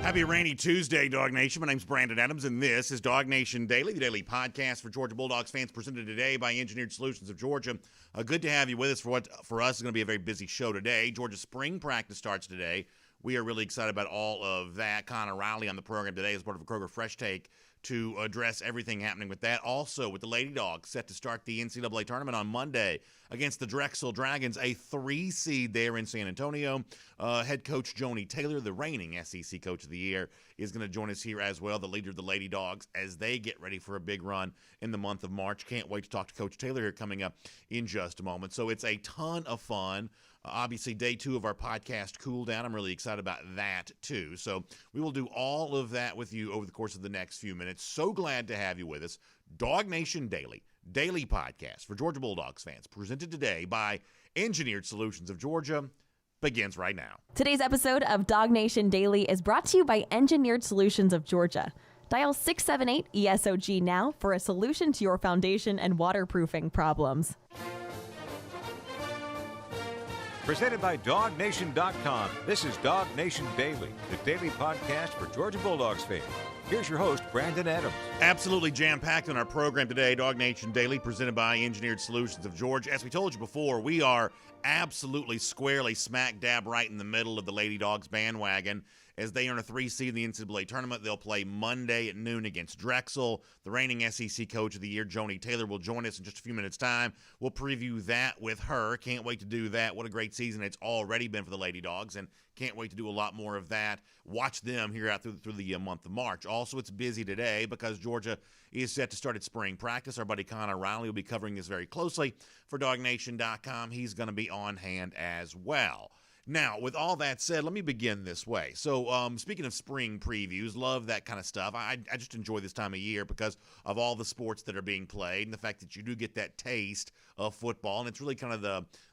Happy rainy Tuesday, Dog Nation. My name's Brandon Adams, and this is DawgNation Daily, the daily podcast for Georgia Bulldogs fans, presented today by Engineered Solutions of Georgia. Good to have you with us for what for us is going to be a very busy show today. Georgia spring practice starts today. We are really excited about all of that. Connor Riley on the program today as part of a Kroger Fresh Take to address everything happening with that. Also, with the Lady Dogs set to start the NCAA Tournament on Monday against the Drexel Dragons, a 3 seed there in San Antonio. Head coach Joni Taylor, the reigning SEC Coach of the Year, is going to join us here as well, the leader of the Lady Dogs, as they get ready for a big run in the month of March. Can't wait to talk to Coach Taylor here coming up in just a moment. So it's a ton of fun. Obviously, day 2 of our podcast cool down. I'm really excited about that, too. So we will do all of that with you over the course of the next few minutes. So glad to have you with us. DawgNation Daily, daily podcast for Georgia Bulldogs fans, presented today by Engineered Solutions of Georgia, begins right now. Today's episode of DawgNation Daily is brought to you by Engineered Solutions of Georgia. Dial 678-ESOG now for a solution to your foundation and waterproofing problems. Presented by DawgNation.com. This is DawgNation Daily, the daily podcast for Georgia Bulldogs fans. Here's your host, Brandon Adams. Absolutely jam-packed on our program today, DawgNation Daily, presented by Engineered Solutions of Georgia. As we told you before, we are absolutely squarely smack dab right in the middle of the Lady Dogs bandwagon. As they earn a 3 seed in the NCAA Tournament, they'll play Monday at noon against Drexel. The reigning SEC Coach of the Year, Joni Taylor, will join us in just a few minutes' time. We'll preview that with her. Can't wait to do that. What a great season it's already been for the Lady Dogs, and can't wait to do a lot more of that. Watch them here out through the month of March. Also, it's busy today because Georgia is set to start its spring practice. Our buddy Connor Riley will be covering this very closely for DawgNation.com. He's going to be on hand as well. Now, with all that said, let me begin this way. So, speaking of spring previews, love that kind of stuff. I just enjoy this time of year because of all the sports that are being played and the fact that you do get that taste of football. And it's really kind of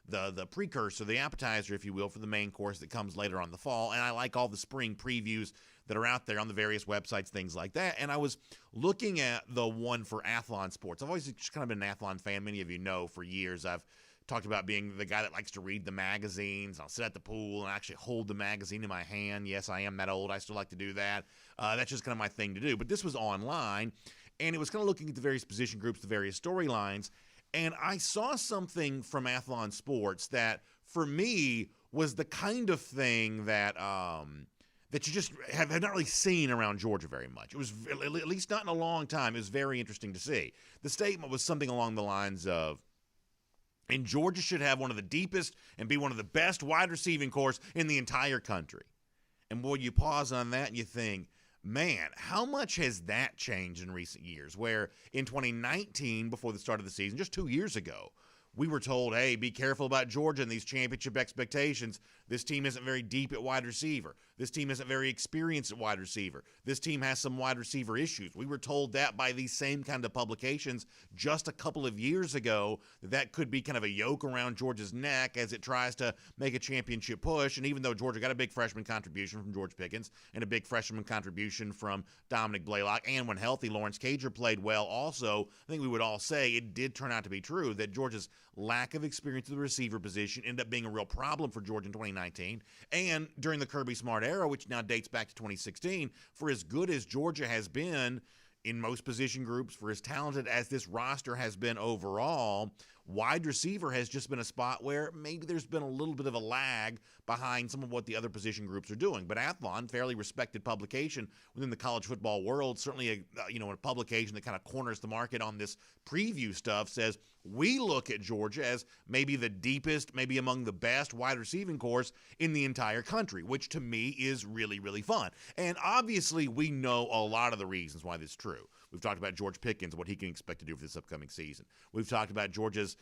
the precursor, the appetizer, if you will, for the main course that comes later on the fall. And I like all the spring previews that are out there on the various websites, things like that. And I was looking at the one for Athlon Sports. I've always just kind of been an Athlon fan. Many of you know for years I've talked about being the guy that likes to read the magazines. I'll sit at the pool and actually hold the magazine in my hand. Yes, I am that old. I still like to do that. That's just kind of my thing to do. But this was online, and it was kind of looking at the various position groups, the various storylines, and I saw something from Athlon Sports that, for me, was the kind of thing that that you just have not really seen around Georgia very much. It was, at least not in a long time, it was very interesting to see. The statement was something along the lines of, and Georgia should have one of the deepest and be one of the best wide receiving corps in the entire country. And boy, you pause on that and you think, man, how much has that changed in recent years? Where in 2019, before the start of the season, just 2 years ago, we were told, hey, be careful about Georgia and these championship expectations. This team isn't very deep at wide receiver. This team isn't very experienced at wide receiver. This team has some wide receiver issues. We were told that by these same kind of publications just a couple of years ago, that could be kind of a yoke around Georgia's neck as it tries to make a championship push. And even though Georgia got a big freshman contribution from George Pickens and a big freshman contribution from Dominic Blaylock, and when healthy, Lawrence Cager played well also, I think we would all say it did turn out to be true that Georgia's lack of experience at the receiver position ended up being a real problem for Georgia in 2019. And during the Kirby Smart era, which now dates back to 2016, for as good as Georgia has been in most position groups, for as talented as this roster has been overall, wide receiver has just been a spot where maybe there's been a little bit of a lag behind some of what the other position groups are doing. But Athlon, fairly respected publication within the college football world, certainly a publication that kind of corners the market on this preview stuff, says we look at Georgia as maybe the deepest, maybe among the best wide receiving corps in the entire country, which to me is really, really fun. And obviously we know a lot of the reasons why this is true. We've talked about George Pickens, what he can expect to do for this upcoming season. We've talked about Georgia's,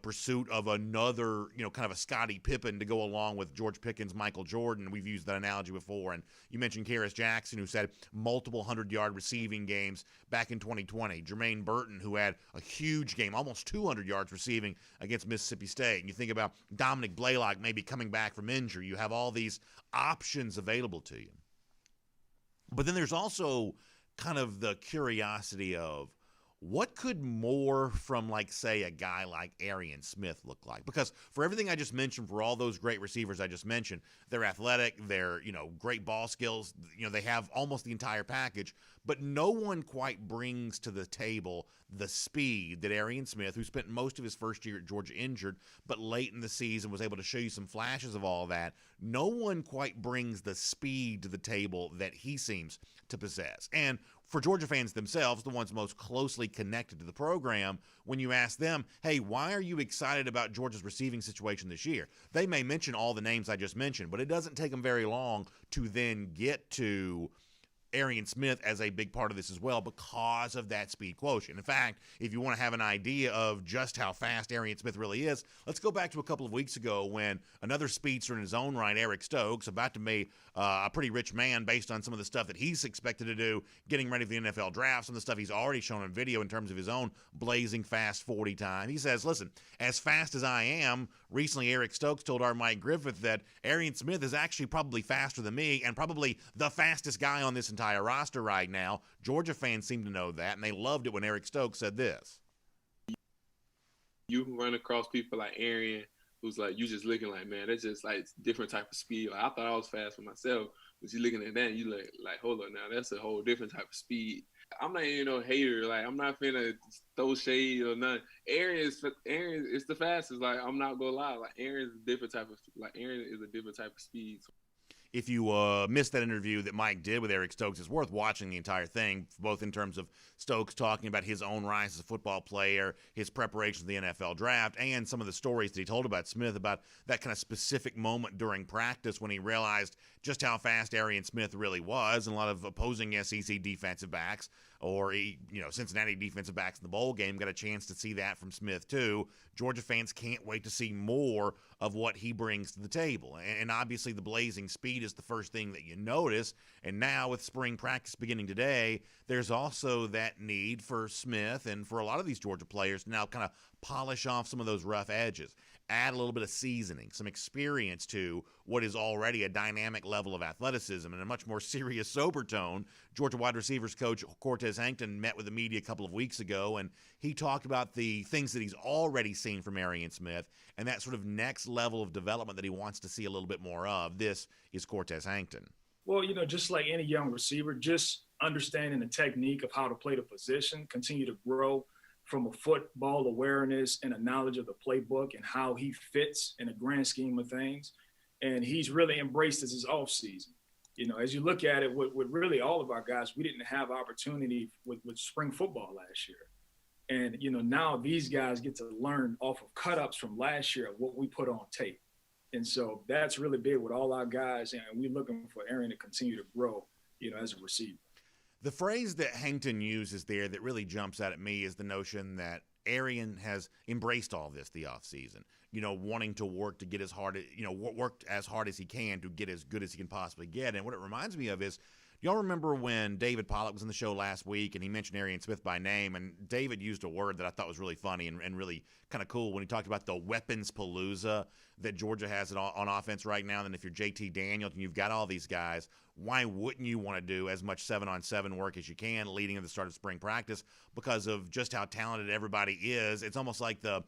pursuit of another, kind of a Scottie Pippen to go along with George Pickens, Michael Jordan. We've used that analogy before. And you mentioned Karis Jackson, who said multiple 100-yard receiving games back in 2020. Jermaine Burton, who had a huge game, almost 200 yards receiving against Mississippi State. And you think about Dominic Blaylock maybe coming back from injury. You have all these options available to you. But then there's also kind of the curiosity of, what could more from, like, say, a guy like Arian Smith look like? Because for everything I just mentioned, for all those great receivers I just mentioned, they're athletic, they're, great ball skills, they have almost the entire package, but no one quite brings to the table the speed that Arian Smith, who spent most of his first year at Georgia injured, but late in the season was able to show you some flashes of all that. No one quite brings the speed to the table that he seems to possess. And for Georgia fans themselves, the ones most closely connected to the program, when you ask them, hey, why are you excited about Georgia's receiving situation this year? They may mention all the names I just mentioned, but it doesn't take them very long to then get to Arian Smith as a big part of this as well because of that speed quotient. In fact, if you want to have an idea of just how fast Arian Smith really is, let's go back to a couple of weeks ago when another speedster in his own right, Eric Stokes, about to be a pretty rich man based on some of the stuff that he's expected to do getting ready for the NFL draft, some of the stuff he's already shown in video in terms of his own blazing fast 40 time. He says, listen, as fast as I am, recently Eric Stokes told our Mike Griffith that Arian Smith is actually probably faster than me and probably the fastest guy on this entire roster right now. Georgia fans seem to know that, and they loved it when Eric Stokes said this. You run across people like Arian, who's like, you just looking like, man, that's just like different type of speed. Like, I thought I was fast for myself, but you looking at that, and you like, hold on now, that's a whole different type of speed. I'm not even no hater. Like, I'm not finna throw shade or nothing. Arian is the fastest. Like, I'm not gonna lie. Like, Arian is a different type of speed. If you missed that interview that Mike did with Eric Stokes, it's worth watching the entire thing, both in terms of Stokes talking about his own rise as a football player, his preparation for the NFL draft, and some of the stories that he told about Smith, about that kind of specific moment during practice when he realized just how fast Arian Smith really was. And a lot of opposing SEC defensive backs or Cincinnati defensive backs in the bowl game got a chance to see that from Smith too. Georgia fans can't wait to see more of what he brings to the table. And obviously the blazing speed is the first thing that you notice. And now with spring practice beginning today, there's also that need for Smith and for a lot of these Georgia players to now kind of polish off some of those rough edges, add a little bit of seasoning, some experience to what is already a dynamic level of athleticism and a much more serious, sober tone. Georgia wide receivers coach Cortez Hankton met with the media a couple of weeks ago, and he talked about the things that he's already seen from Arian Smith and that sort of next level of development that he wants to see a little bit more of. This is Cortez Hankton. Well, just like any young receiver, just understanding the technique of how to play the position, continue to grow from a football awareness and a knowledge of the playbook and how he fits in the grand scheme of things. And he's really embraced this offseason. As you look at it, with really all of our guys, we didn't have opportunity with spring football last year. And, now these guys get to learn off of cut-ups from last year of what we put on tape. And so that's really big with all our guys, and we're looking for Arian to continue to grow, as a receiver. The phrase that Hankton uses there that really jumps out at me is the notion that Arian has embraced all this the offseason, wanting to work to get as hard, worked as hard as he can to get as good as he can possibly get. And what it reminds me of is, y'all remember when David Pollack was on the show last week and he mentioned Arian Smith by name, and David used a word that I thought was really funny and really kind of cool when he talked about the weapons palooza that Georgia has on offense right now. And if you're JT Daniels and you've got all these guys, why wouldn't you want to do as much 7-on-7 work as you can leading into the start of spring practice because of just how talented everybody is? It's almost like the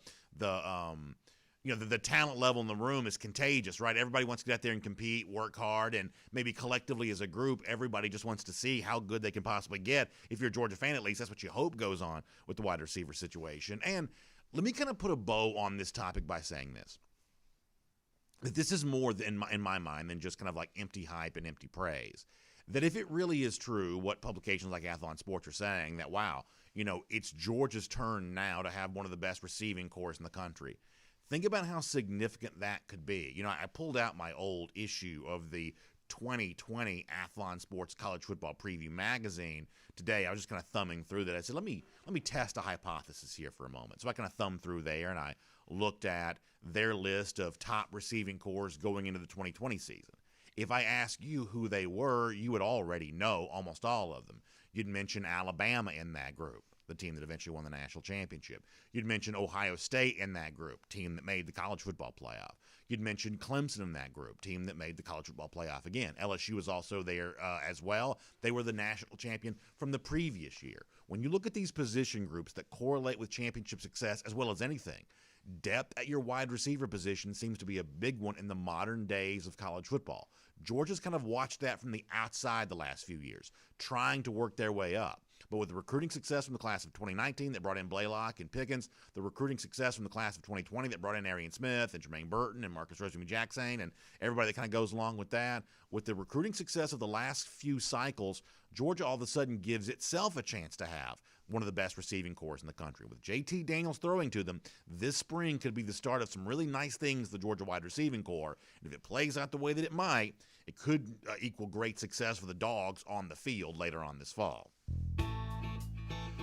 talent level in the room is contagious, right? Everybody wants to get out there and compete, work hard, and maybe collectively as a group, everybody just wants to see how good they can possibly get. If you're a Georgia fan, at least that's what you hope goes on with the wide receiver situation. And let me kind of put a bow on this topic by saying this. That this is more in my mind than just kind of like empty hype and empty praise. That if it really is true what publications like Athlon Sports are saying, that, wow, it's Georgia's turn now to have one of the best receiving corps in the country. Think about how significant that could be. I pulled out my old issue of the 2020 Athlon Sports College Football Preview magazine today. I was just kind of thumbing through that. I said, let me test a hypothesis here for a moment. So I kind of thumbed through there, and I looked at their list of top receiving corps going into the 2020 season. If I ask you who they were, you would already know almost all of them. You'd mention Alabama in that group. the team that eventually won the national championship. You'd mention Ohio State in that group, team that made the college football playoff. You'd mention Clemson in that group, team that made the college football playoff again. LSU was also there as well. They were the national champion from the previous year. When you look at these position groups that correlate with championship success as well as anything, depth at your wide receiver position seems to be a big one in the modern days of college football. Georgia's kind of watched that from the outside the last few years, trying to work their way up. But with the recruiting success from the class of 2019 that brought in Blaylock and Pickens, the recruiting success from the class of 2020 that brought in Arian Smith and Jermaine Burton and Marcus Rosemy-Jackson and everybody that kind of goes along with that, with the recruiting success of the last few cycles, Georgia all of a sudden gives itself a chance to have one of the best receiving corps in the country. With JT Daniels throwing to them, this spring could be the start of some really nice things, the Georgia wide receiving corps. And if it plays out the way that it might, it could equal great success for the Dogs on the field later on this fall.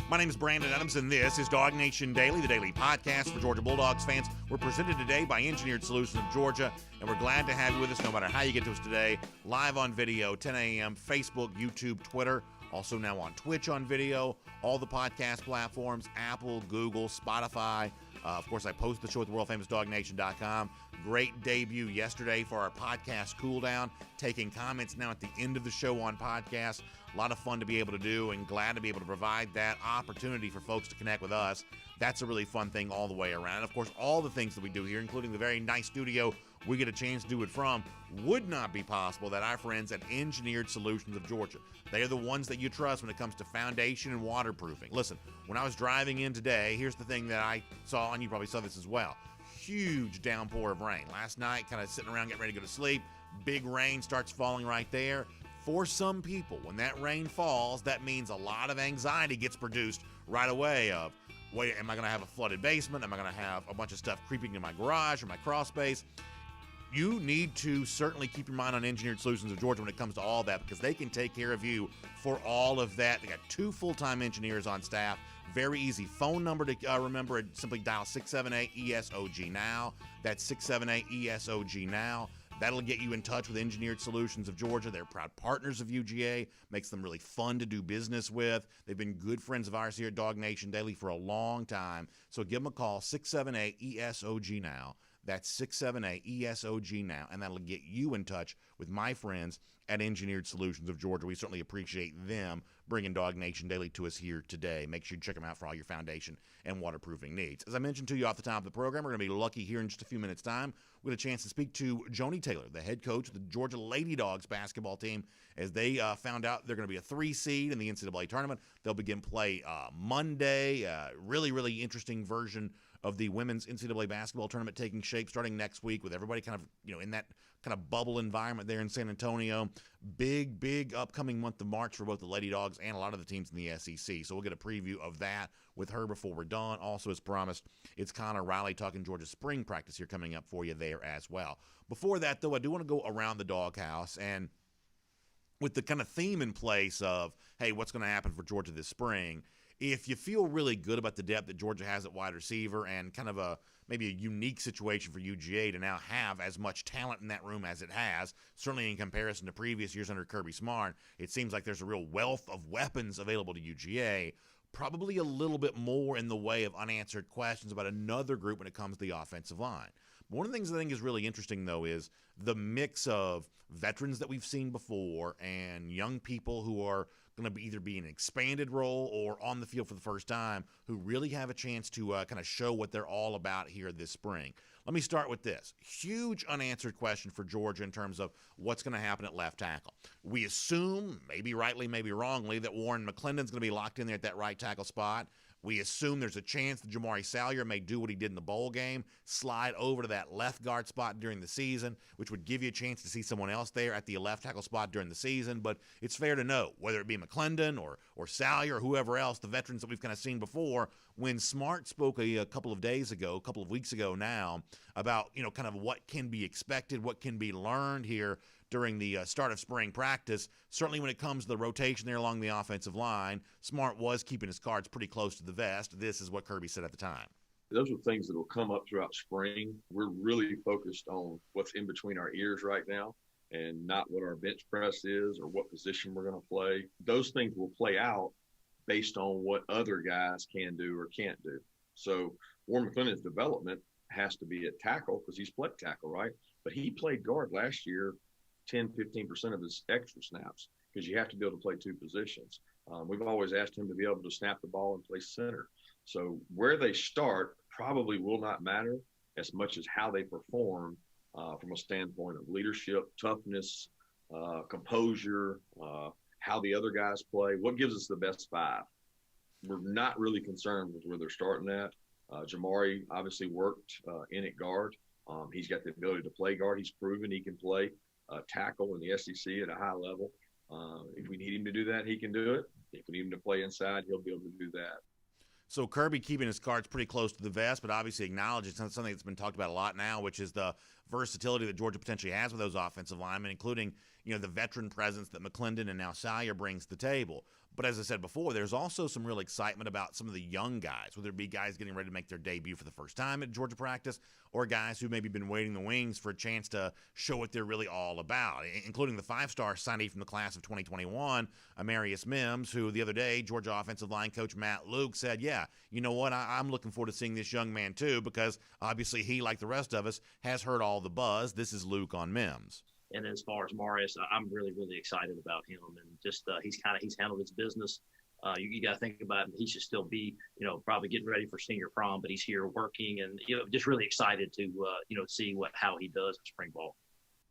My name is Brandon Adams, and this is DawgNation Daily, the daily podcast for Georgia Bulldogs fans. We're presented today by Engineered Solutions of Georgia, and we're glad to have you with us no matter how you get to us today. Live on video, 10 a.m., Facebook, YouTube, Twitter. Also now on Twitch on video, all the podcast platforms, Apple, Google, Spotify. Of course, I posted the show at the world-famous DawgNation.com. Great debut yesterday for our podcast cool down, taking comments now at the end of the show on podcast. A lot of fun to be able to do, and glad to be able to provide that opportunity for folks to connect with us. That's a really fun thing all the way around. And of course, all the things that we do here, including the very nice studio we get a chance to do it from, would not be possible without our friends at Engineered Solutions of Georgia. They are the ones that you trust when it comes to foundation and waterproofing. Listen, when I was driving in today, here's the thing that I saw, and you probably saw this as well. Huge downpour of rain. Last night, kind of sitting around getting ready to go to sleep, big rain starts falling right there. For some people, when that rain falls, that means a lot of anxiety gets produced right away of, wait, am I going to have a flooded basement? Am I going to have a bunch of stuff creeping in my garage or my crawl space? You need to certainly keep your mind on Engineered Solutions of Georgia when it comes to all that, because they can take care of you for all of that. They got 2 full-time engineers on staff. Very easy phone number to remember. Simply dial 678-ESOG now. That's 678-ESOG now. That'll get you in touch with Engineered Solutions of Georgia. They're proud partners of UGA. Makes them really fun to do business with. They've been good friends of ours here at DawgNation Daily for a long time. So give them a call, 678-ESOG now. That's 678-ESOG now, and that'll get you in touch with my friends at Engineered Solutions of Georgia. We certainly appreciate them bringing DawgNation Daily to us here today. Make sure you check them out for all your foundation and waterproofing needs. As I mentioned to you off the top of the program, we're going to be lucky here in just a few minutes' time. We had a chance to speak to Joni Taylor, the head coach of the Georgia Lady Dogs basketball team, as they found out they're going to be a 3 seed in the NCAA Tournament. They'll begin play Monday. Really, really interesting version of the women's NCAA basketball tournament taking shape starting next week, with everybody kind of, in that kind of bubble environment there in San Antonio. Big upcoming month of March for both the Lady Dogs and a lot of the teams in the SEC. So we'll get a preview of that with her before we're done. Also, as promised, it's Connor Riley talking Georgia spring practice here coming up for you there as well. Before that, though, I do want to go around the doghouse, and with the kind of theme in place of, hey, what's going to happen for Georgia this spring? If you feel really good about the depth that Georgia has at wide receiver, and kind of maybe a unique situation for UGA to now have as much talent in that room as it has, certainly in comparison to previous years under Kirby Smart, it seems like there's a real wealth of weapons available to UGA. Probably a little bit more in the way of unanswered questions about another group when it comes to the offensive line. One of the things I think is really interesting, though, is the mix of veterans that we've seen before and young people who are going to either be in an expanded role or on the field for the first time, who really have a chance to kind of show what they're all about here this spring. Let me start with this. Huge unanswered question for Georgia in terms of what's going to happen at left tackle. We assume, maybe rightly, maybe wrongly, that Warren McClendon's going to be locked in there at that right tackle spot. We assume there's a chance that Jamari Salyer may do what he did in the bowl game, slide over to that left guard spot during the season, which would give you a chance to see someone else there at the left tackle spot during the season. But it's fair to note, whether it be McClendon or Salyer or whoever else, the veterans that we've kind of seen before, when Smart spoke a couple of weeks ago now, about, kind of what can be expected, what can be learned here during the start of spring practice. Certainly when it comes to the rotation there along the offensive line, Smart was keeping his cards pretty close to the vest. This is what Kirby said at the time. Those are things that will come up throughout spring. We're really focused on what's in between our ears right now, and not what our bench press is or what position we're going to play. Those things will play out based on what other guys can do or can't do. So Warren McClendon's development has to be at tackle because he's played tackle, right? But he played guard last year, 10-15% of his extra snaps, because you have to be able to play two positions. We've always asked him to be able to snap the ball and play center. So where they start probably will not matter as much as how they perform from a standpoint of leadership, toughness, composure, how the other guys play, what gives us the best five. We're not really concerned with where they're starting at. Jamari obviously worked in at guard. He's got the ability to play guard. He's proven he can play tackle in the SEC at a high level. If we need him to do that, he can do it. If we need him to play inside, he'll be able to do that. So Kirby keeping his cards pretty close to the vest, but obviously acknowledges something that's been talked about a lot now, which is the versatility that Georgia potentially has with those offensive linemen, including, you know, the veteran presence that McClendon and now Salyer brings to the table. But as I said before, there's also some real excitement about some of the young guys, whether it be guys getting ready to make their debut for the first time at Georgia practice or guys who maybe been waiting the wings for a chance to show what they're really all about, including the five-star signee from the class of 2021, Amarius Mims, who the other day, Georgia offensive line coach Matt Luke said, yeah, you know what, I'm looking forward to seeing this young man too, because obviously he, like the rest of us, has heard all the buzz. This is Luke on Mims. And as far as Marius, I'm really, really excited about him. And just he's handled his business. You got to think about it. He should still be, probably getting ready for senior prom, but he's here working and, just really excited to, see how he does in spring ball.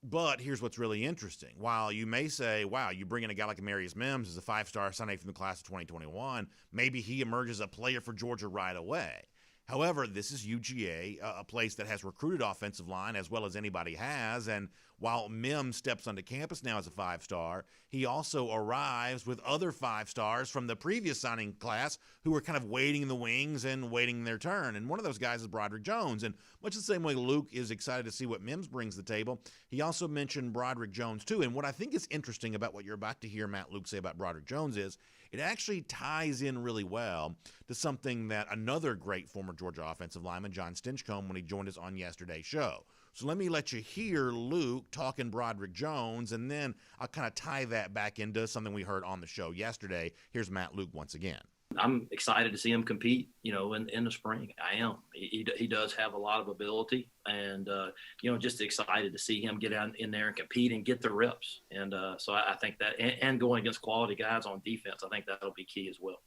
But here's what's really interesting. While you may say, wow, you bring in a guy like Amarius Mims as a five-star signee from the class of 2021, maybe he emerges a player for Georgia right away. However, this is UGA, a place that has recruited offensive line as well as anybody has, and while Mims steps onto campus now as a five-star, he also arrives with other five-stars from the previous signing class who were kind of waiting in the wings and waiting their turn, and one of those guys is Broderick Jones, and much the same way Luke is excited to see what Mims brings to the table, he also mentioned Broderick Jones too, and what I think is interesting about what you're about to hear Matt Luke say about Broderick Jones is it actually ties in really well to something that another great former Georgia offensive lineman, John Stinchcomb, when he joined us on yesterday's show. So let me let you hear Luke talking Broderick Jones, and then I'll kind of tie that back into something we heard on the show yesterday. Here's Matt Luke once again. I'm excited to see him compete, in the spring. I am. He does have a lot of ability, and, just excited to see him get out in there and compete and get the reps. And so I think that, and going against quality guys on defense, I think that'll be key as well.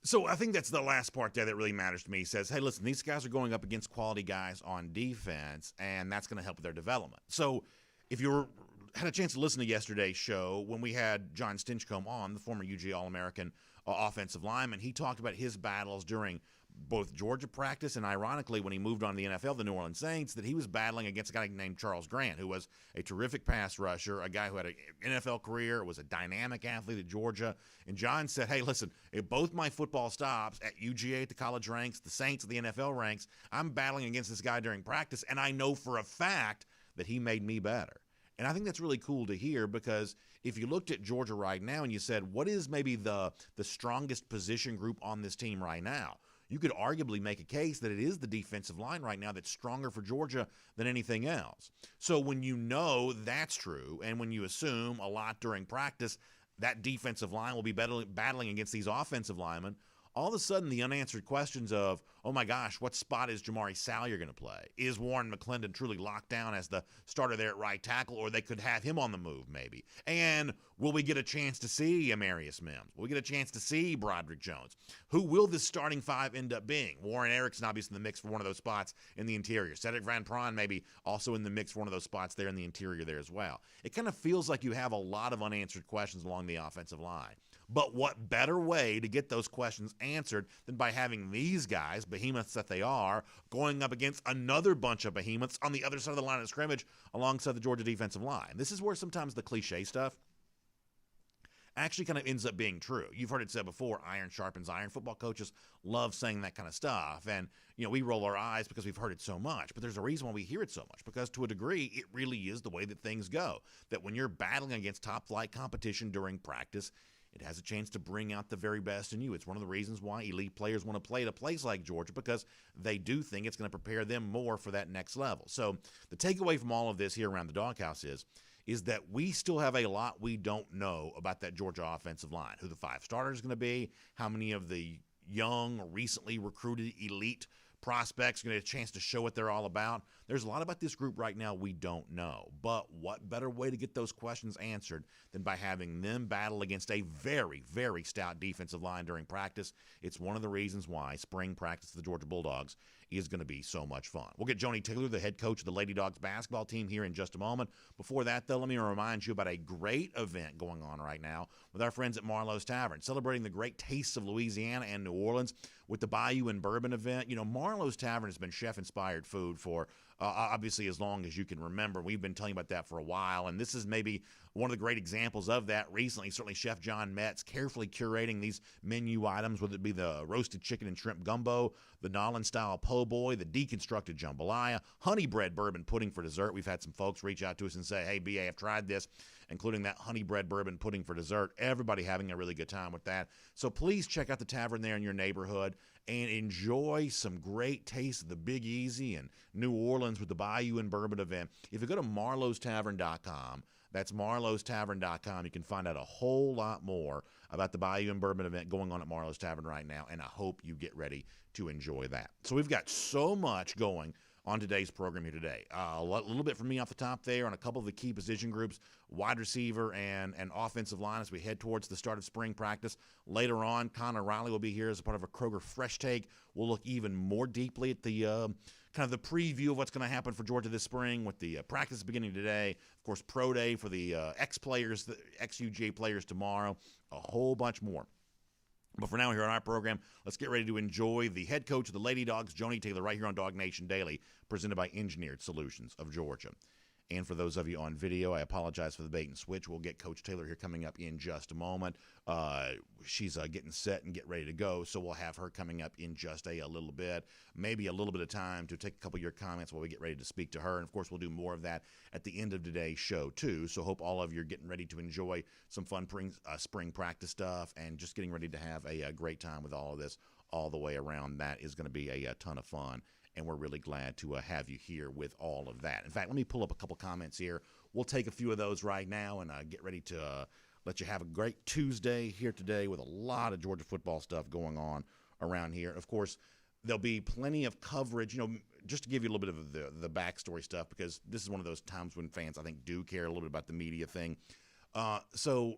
So I think that's the last part there that really matters to me. He says, hey, listen, these guys are going up against quality guys on defense, and that's going to help with their development. So if you had a chance to listen to yesterday's show when we had John Stinchcomb on, the former UGA All-American offensive lineman, he talked about his battles during both Georgia practice and, ironically, when he moved on to the NFL, the New Orleans Saints, that he was battling against a guy named Charles Grant, who was a terrific pass rusher, a guy who had an NFL career, was a dynamic athlete at Georgia. And John said, hey, listen, if both my football stops at UGA at the college ranks, the Saints at the NFL ranks, I'm battling against this guy during practice, and I know for a fact that he made me better. And I think that's really cool to hear, because if you looked at Georgia right now and you said, what is maybe the strongest position group on this team right now? You could arguably make a case that it is the defensive line right now that's stronger for Georgia than anything else. So when you know that's true, and when you assume a lot during practice that defensive line will be battling against these offensive linemen, all of a sudden the unanswered questions of, oh my gosh, what spot is Jamari Salyer going to play? Is Warren McClendon truly locked down as the starter there at right tackle, or they could have him on the move maybe? And will we get a chance to see Amarius Mims? Will we get a chance to see Broderick Jones? Who will this starting five end up being? Warren Erickson obviously in the mix for one of those spots in the interior. Cedric Van Pran maybe also in the mix for one of those spots there in the interior there as well. It kind of feels like you have a lot of unanswered questions along the offensive line. But what better way to get those questions answered than by having these guys, behemoths that they are, going up against another bunch of behemoths on the other side of the line of scrimmage alongside the Georgia defensive line. This is where sometimes the cliche stuff actually kind of ends up being true. You've heard it said before, iron sharpens iron. Football coaches love saying that kind of stuff. And, we roll our eyes because we've heard it so much. But there's a reason why we hear it so much, because to a degree, it really is the way that things go. That when you're battling against top-flight competition during practice, it has a chance to bring out the very best in you. It's one of the reasons why elite players want to play at a place like Georgia, because they do think it's going to prepare them more for that next level. So the takeaway from all of this here around the doghouse is, is that we still have a lot we don't know about that Georgia offensive line, who the 5 starters are going to be, how many of the young, recently recruited elite prospects are going to get a chance to show what they're all about. There's a lot about this group right now we don't know. But what better way to get those questions answered than by having them battle against a very, very stout defensive line during practice? It's one of the reasons why spring practice of the Georgia Bulldogs is going to be so much fun. We'll get Joni Taylor, the head coach of the Lady Dogs basketball team, here in just a moment. Before that, though, let me remind you about a great event going on right now with our friends at Marlowe's Tavern, celebrating the great tastes of Louisiana and New Orleans with the Bayou and Bourbon event. You know, Marlowe's Tavern has been chef-inspired food for obviously as long as you can remember. We've been telling you about that for a while, and this is maybe one of the great examples of that recently. Certainly Chef John Metz carefully curating these menu items, whether it be the roasted chicken and shrimp gumbo, the Nolan-style po' boy, the deconstructed jambalaya, honey bread bourbon pudding for dessert. We've had some folks reach out to us and say, hey, BA, I've tried this, including that honey bread bourbon pudding for dessert. Everybody having a really good time with that. So please check out the tavern there in your neighborhood and enjoy some great taste of the Big Easy and New Orleans with the Bayou and Bourbon event. If you go to marlowstavern.com, that's marlowstavern.com, you can find out a whole lot more about the Bayou and Bourbon event going on at Marlowe's Tavern right now, and I hope you get ready to enjoy that. So we've got so much going on today's program here today. A little bit from me off the top there on a couple of the key position groups, wide receiver and offensive line as we head towards the start of spring practice. Later on, Connor Riley will be here as a part of a Kroger Fresh Take. We'll look even more deeply at the kind of the preview of what's going to happen for Georgia this spring with the practice beginning today. Of course, Pro Day for the ex-players, the ex-UGA players tomorrow, a whole bunch more. But for now, here on our program, let's get ready to enjoy the head coach of the Lady Dogs, Joni Taylor, right here on DawgNation Daily, presented by Engineered Solutions of Georgia. And for those of you on video, I apologize for the bait and switch. We'll get Coach Taylor here coming up in just a moment. She's getting set and get ready to go, so we'll have her coming up in just a little bit. Maybe a little bit of time to take a couple of your comments while we get ready to speak to her. And, of course, we'll do more of that at the end of today's show, too. So hope all of you are getting ready to enjoy some fun spring practice stuff and just getting ready to have a great time with all of this all the way around. That is going to be a ton of fun. And we're really glad to have you here with all of that. In fact, let me pull up a couple comments here. We'll take a few of those right now and get ready to let you have a great Tuesday here today with a lot of Georgia football stuff going on around here. Of course, there'll be plenty of coverage, just to give you a little bit of the backstory stuff, because this is one of those times when fans, I think, do care a little bit about the media thing. So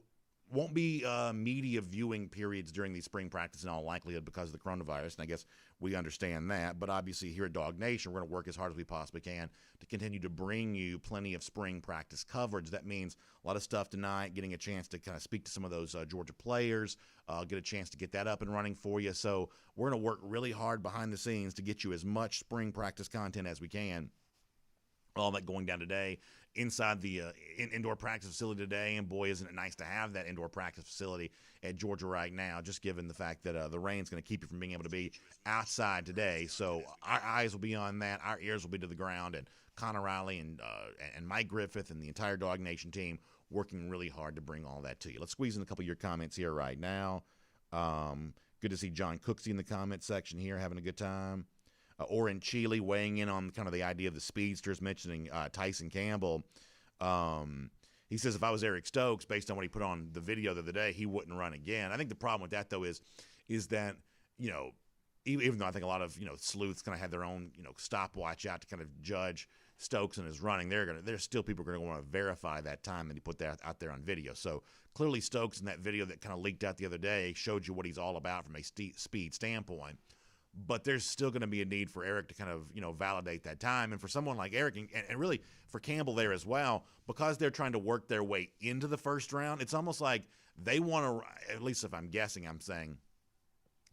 won't be media viewing periods during the spring practice in all likelihood because of the coronavirus, and I guess we understand that. But obviously here at DawgNation, we're going to work as hard as we possibly can to continue to bring you plenty of spring practice coverage. That means a lot of stuff tonight, getting a chance to kind of speak to some of those Georgia players, get a chance to get that up and running for you. So we're going to work really hard behind the scenes to get you as much spring practice content as we can. All that going down today inside the indoor practice facility today, and boy, isn't it nice to have that indoor practice facility at Georgia right now, just given the fact that the rain's going to keep you from being able to be outside today. So our eyes will be on that, our ears will be to the ground, and Connor Riley and Mike Griffith and the entire DawgNation team working really hard to bring all that to you. Let's squeeze in a couple of your comments here right now. Good to see John Cooksey in the comment section here, having a good time. Or in Chile, weighing in on kind of the idea of the speedsters, mentioning Tyson Campbell. He says, if I was Eric Stokes, based on what he put on the video the other day, he wouldn't run again. I think the problem with that, though, is that, even though I think a lot of, sleuths kind of have their own, stopwatch out to kind of judge Stokes and his running, there's still people going to want to verify that time that he put that out there on video. So clearly Stokes in that video that kind of leaked out the other day showed you what he's all about from a speed standpoint. But there's still going to be a need for Eric to kind of, validate that time. And for someone like Eric, and really for Campbell there as well, because they're trying to work their way into the first round, it's almost like they want to, at least if I'm guessing, I'm saying,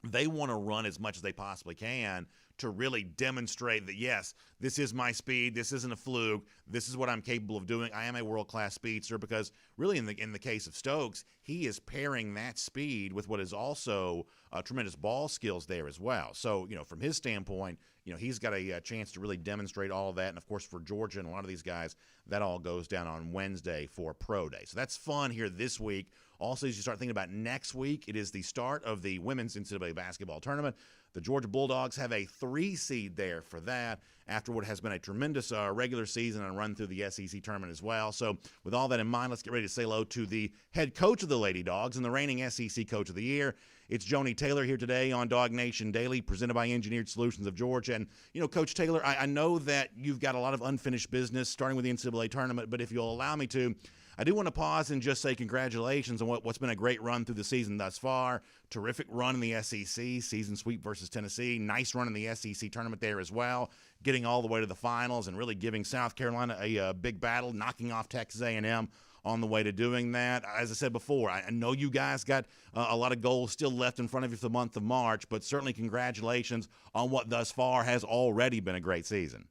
they want to run as much as they possibly can to really demonstrate that, yes, this is my speed, this isn't a fluke, this is what I'm capable of doing, I am a world-class speedster, because really in the case of Stokes, he is pairing that speed with what is also tremendous ball skills there as well. So, from his standpoint, he's got a chance to really demonstrate all of that. And, of course, for Georgia and a lot of these guys, that all goes down on Wednesday for Pro Day. So that's fun here this week. Also, as you start thinking about next week, it is the start of the women's NCAA basketball tournament. The Georgia Bulldogs have a 3 seed there for that after what has been a tremendous regular season and run through the SEC tournament as well. So with all that in mind, let's get ready to say hello to the head coach of the Lady Dogs and the reigning SEC Coach of the Year. It's Joni Taylor here today on DawgNation Daily, presented by Engineered Solutions of Georgia. And, Coach Taylor, I know that you've got a lot of unfinished business starting with the NCAA tournament, but if you'll allow me to, I do want to pause and just say congratulations on what's been a great run through the season thus far. Terrific run in the SEC, season sweep versus Tennessee. Nice run in the SEC tournament there as well, getting all the way to the finals and really giving South Carolina a big battle, knocking off Texas A&M on the way to doing that. As I said before, I know you guys got a lot of goals still left in front of you for the month of March, but certainly congratulations on what thus far has already been a great season.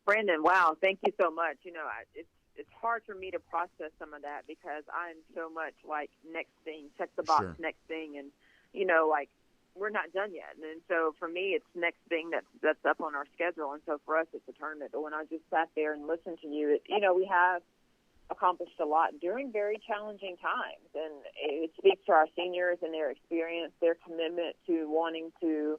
Brandon, wow, thank you so much. It's hard for me to process some of that because I'm so much like next thing, check the box, Sure. next thing, and we're not done yet. And so for me, it's next thing that's up on our schedule. And so for us, it's a tournament. But when I just sat there and listened to you, we have accomplished a lot during very challenging times, and it speaks to our seniors and their experience, their commitment to wanting to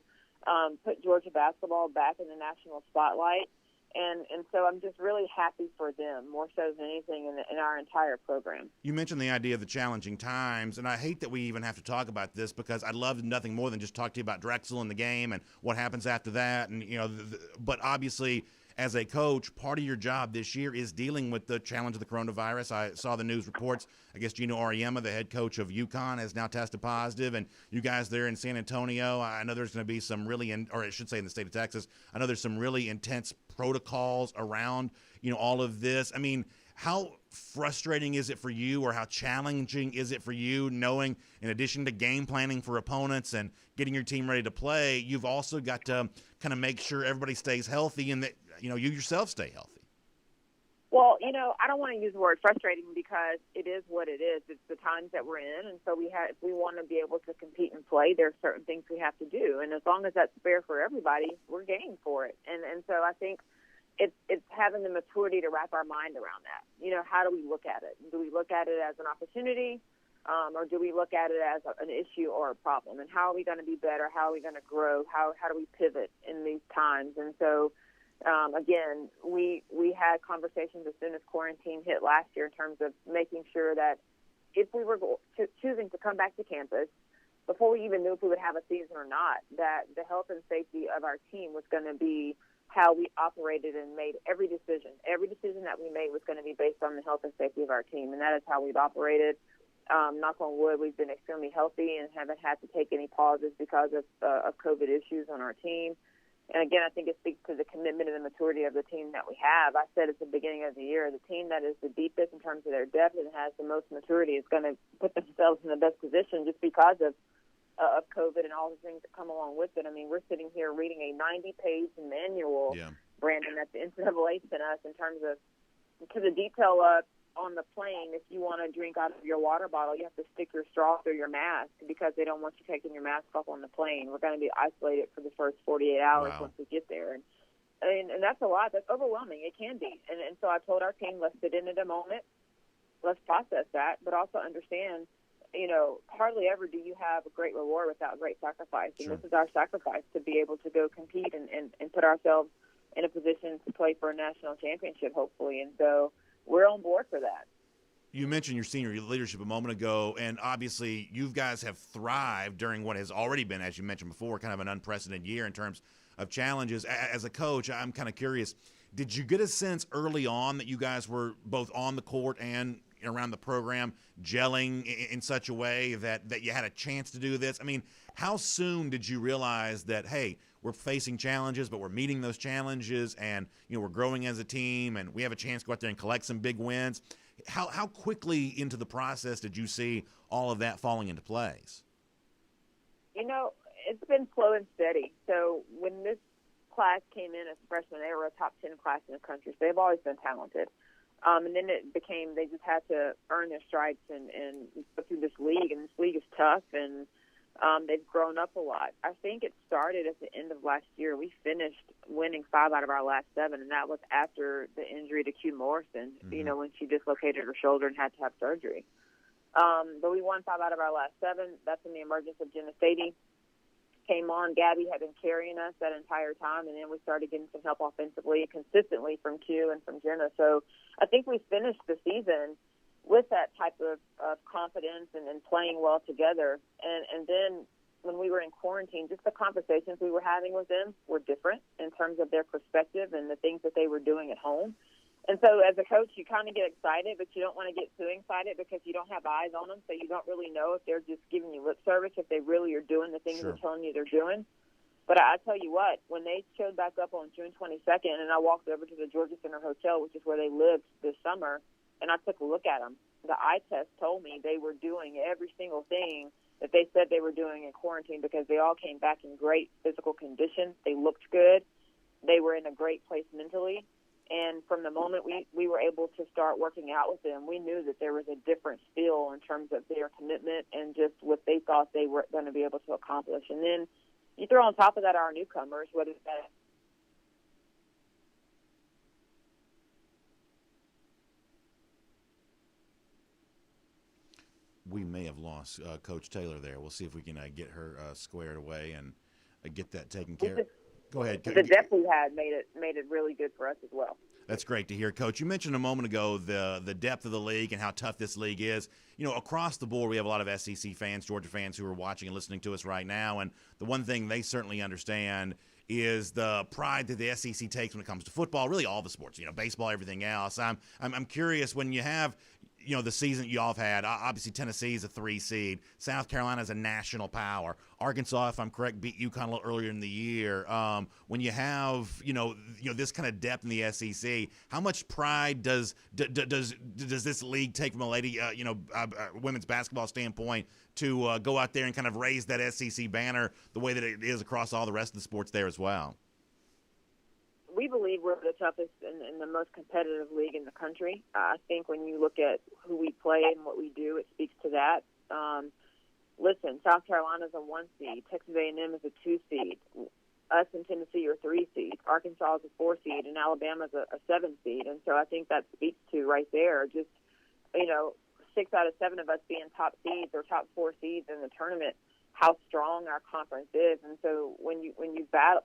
put Georgia basketball back in the national spotlight. And so I'm just really happy for them, more so than anything in our entire program. You mentioned the idea of the challenging times, and I hate that we even have to talk about this because I'd love nothing more than just talk to you about Drexel and the game and what happens after that. And but obviously, as a coach, part of your job this year is dealing with the challenge of the coronavirus. I saw the news reports. I guess Gino Auriemma, the head coach of UConn, has now tested positive. And you guys there in San Antonio, I know there's going to be some really, or I should say in the state of Texas, I know there's some really intense protocols around, all of this. I mean, how frustrating is it for you, or how challenging is it for you knowing, in addition to game planning for opponents and getting your team ready to play, you've also got to kind of make sure everybody stays healthy and that, you yourself stay healthy? Well, I don't want to use the word frustrating because it is what it is. It's the times that we're in. And so if we want to be able to compete and play, there are certain things we have to do. And as long as that's fair for everybody, we're game for it. And so I think it's having the maturity to wrap our mind around that. How do we look at it? Do we look at it as an opportunity, or do we look at it as an issue or a problem? And how are we going to be better? How are we going to grow? How do we pivot in these times? And so, again, we had conversations as soon as quarantine hit last year in terms of making sure that if we were choosing to come back to campus, before we even knew if we would have a season or not, that the health and safety of our team was going to be how we operated and made every decision. Every decision that we made was going to be based on the health and safety of our team, and that is how we've operated. Knock on wood, we've been extremely healthy and haven't had to take any pauses because of COVID issues on our team. And again, I think it speaks to the commitment and the maturity of the team that we have. I said at the beginning of the year, the team that is the deepest in terms of their depth and has the most maturity is going to put themselves in the best position just because of COVID and all the things that come along with it. I mean, we're sitting here reading a 90-page manual, Brandon, that the NCAA sent us in terms of to the detail of on the plane, if you want to drink out of your water bottle, you have to stick your straw through your mask because they don't want you taking your mask off on the plane. We're going to be isolated for the first 48 hours once we get there. And that's a lot. That's overwhelming. It can be. And so I told our team, let's sit in at a moment. Let's process that, but also understand, hardly ever do you have a great reward without great sacrifice. And this is our sacrifice to be able to go compete and put ourselves in a position to play for a national championship, hopefully. And so we're on board for that. You mentioned your senior leadership a moment ago, and obviously you guys have thrived during what has already been, as you mentioned before, kind of an unprecedented year in terms of challenges. As a coach, I'm kind of curious, did you get a sense early on that you guys were both on the court and around the program gelling in such a way that you had a chance to do this? I mean, how soon did you realize that, hey, we're facing challenges, but we're meeting those challenges, and we're growing as a team, and we have a chance to go out there and collect some big wins? How quickly into the process did you see all of that falling into place? It's been slow and steady. So when this class came in as freshmen, they were a top 10 class in the country, so they've always been talented. And then it became they just had to earn their stripes and go through this league, and this league is tough, and they've grown up a lot. I think it started at the end of last year. We finished winning 5 out of our last 7, and that was after the injury to Q Morrison, when she dislocated her shoulder and had to have surgery. But we won 5 out of our last 7. That's in the emergence of Jenna Sadie. came on, Gabby had been carrying us that entire time, and then we started getting some help offensively consistently from Q and from Jenna. So I think we finished the season with that type of confidence and playing well together. And then when we were in quarantine, just the conversations we were having with them were different in terms of their perspective and the things that they were doing at home. And so as a coach, you kind of get excited, but you don't want to get too excited because you don't have eyes on them, so you don't really know if they're just giving you lip service, if they really are doing the things Sure. they're telling you they're doing. But I tell you what, when they showed back up on June 22nd, and I walked over to the Georgia Center Hotel, which is where they lived this summer, and I took a look at them, the eye test told me they were doing every single thing that they said they were doing in quarantine because they all came back in great physical condition. They looked good. They were in a great place mentally. And from the moment we were able to start working out with them, we knew that there was a different feel in terms of their commitment and just what they thought they were going to be able to accomplish. And then you throw on top of that our newcomers, whether that We may have lost Coach Taylor there. We'll see if we can get her squared away and get that taken care of. Go ahead. the depth we had made it really good for us as well. That's great to hear, Coach. You mentioned a moment ago the depth of the league and how tough this league is. You know, across the board, we have a lot of SEC fans, Georgia fans who are watching and listening to us right now, and the one thing they certainly understand is the pride that the SEC takes when it comes to football, really all the sports, you know, baseball, everything else. I'm curious, when you have, you know, the season y'all have had, obviously Tennessee is a 3 seed. South Carolina is a national power. Arkansas, if I'm correct, beat UConn a little earlier in the year. When you have, you know this kind of depth in the SEC, how much pride does this league take from a lady, women's basketball standpoint to go out there and kind of raise that SEC banner the way that it is across all the rest of the sports there as well? We believe we're the toughest and the most competitive league in the country. I think when you look at who we play and what we do, it speaks to that. Listen, South Carolina's a 1 seed. Texas A&M is a 2 seed. Us and Tennessee are 3 seeds. Arkansas is a 4 seed, and Alabama's a 7 seed. And so I think that speaks to right there just, 6 out of 7 of us being top seeds or top 4 seeds in the tournament, how strong our conference is. And so when you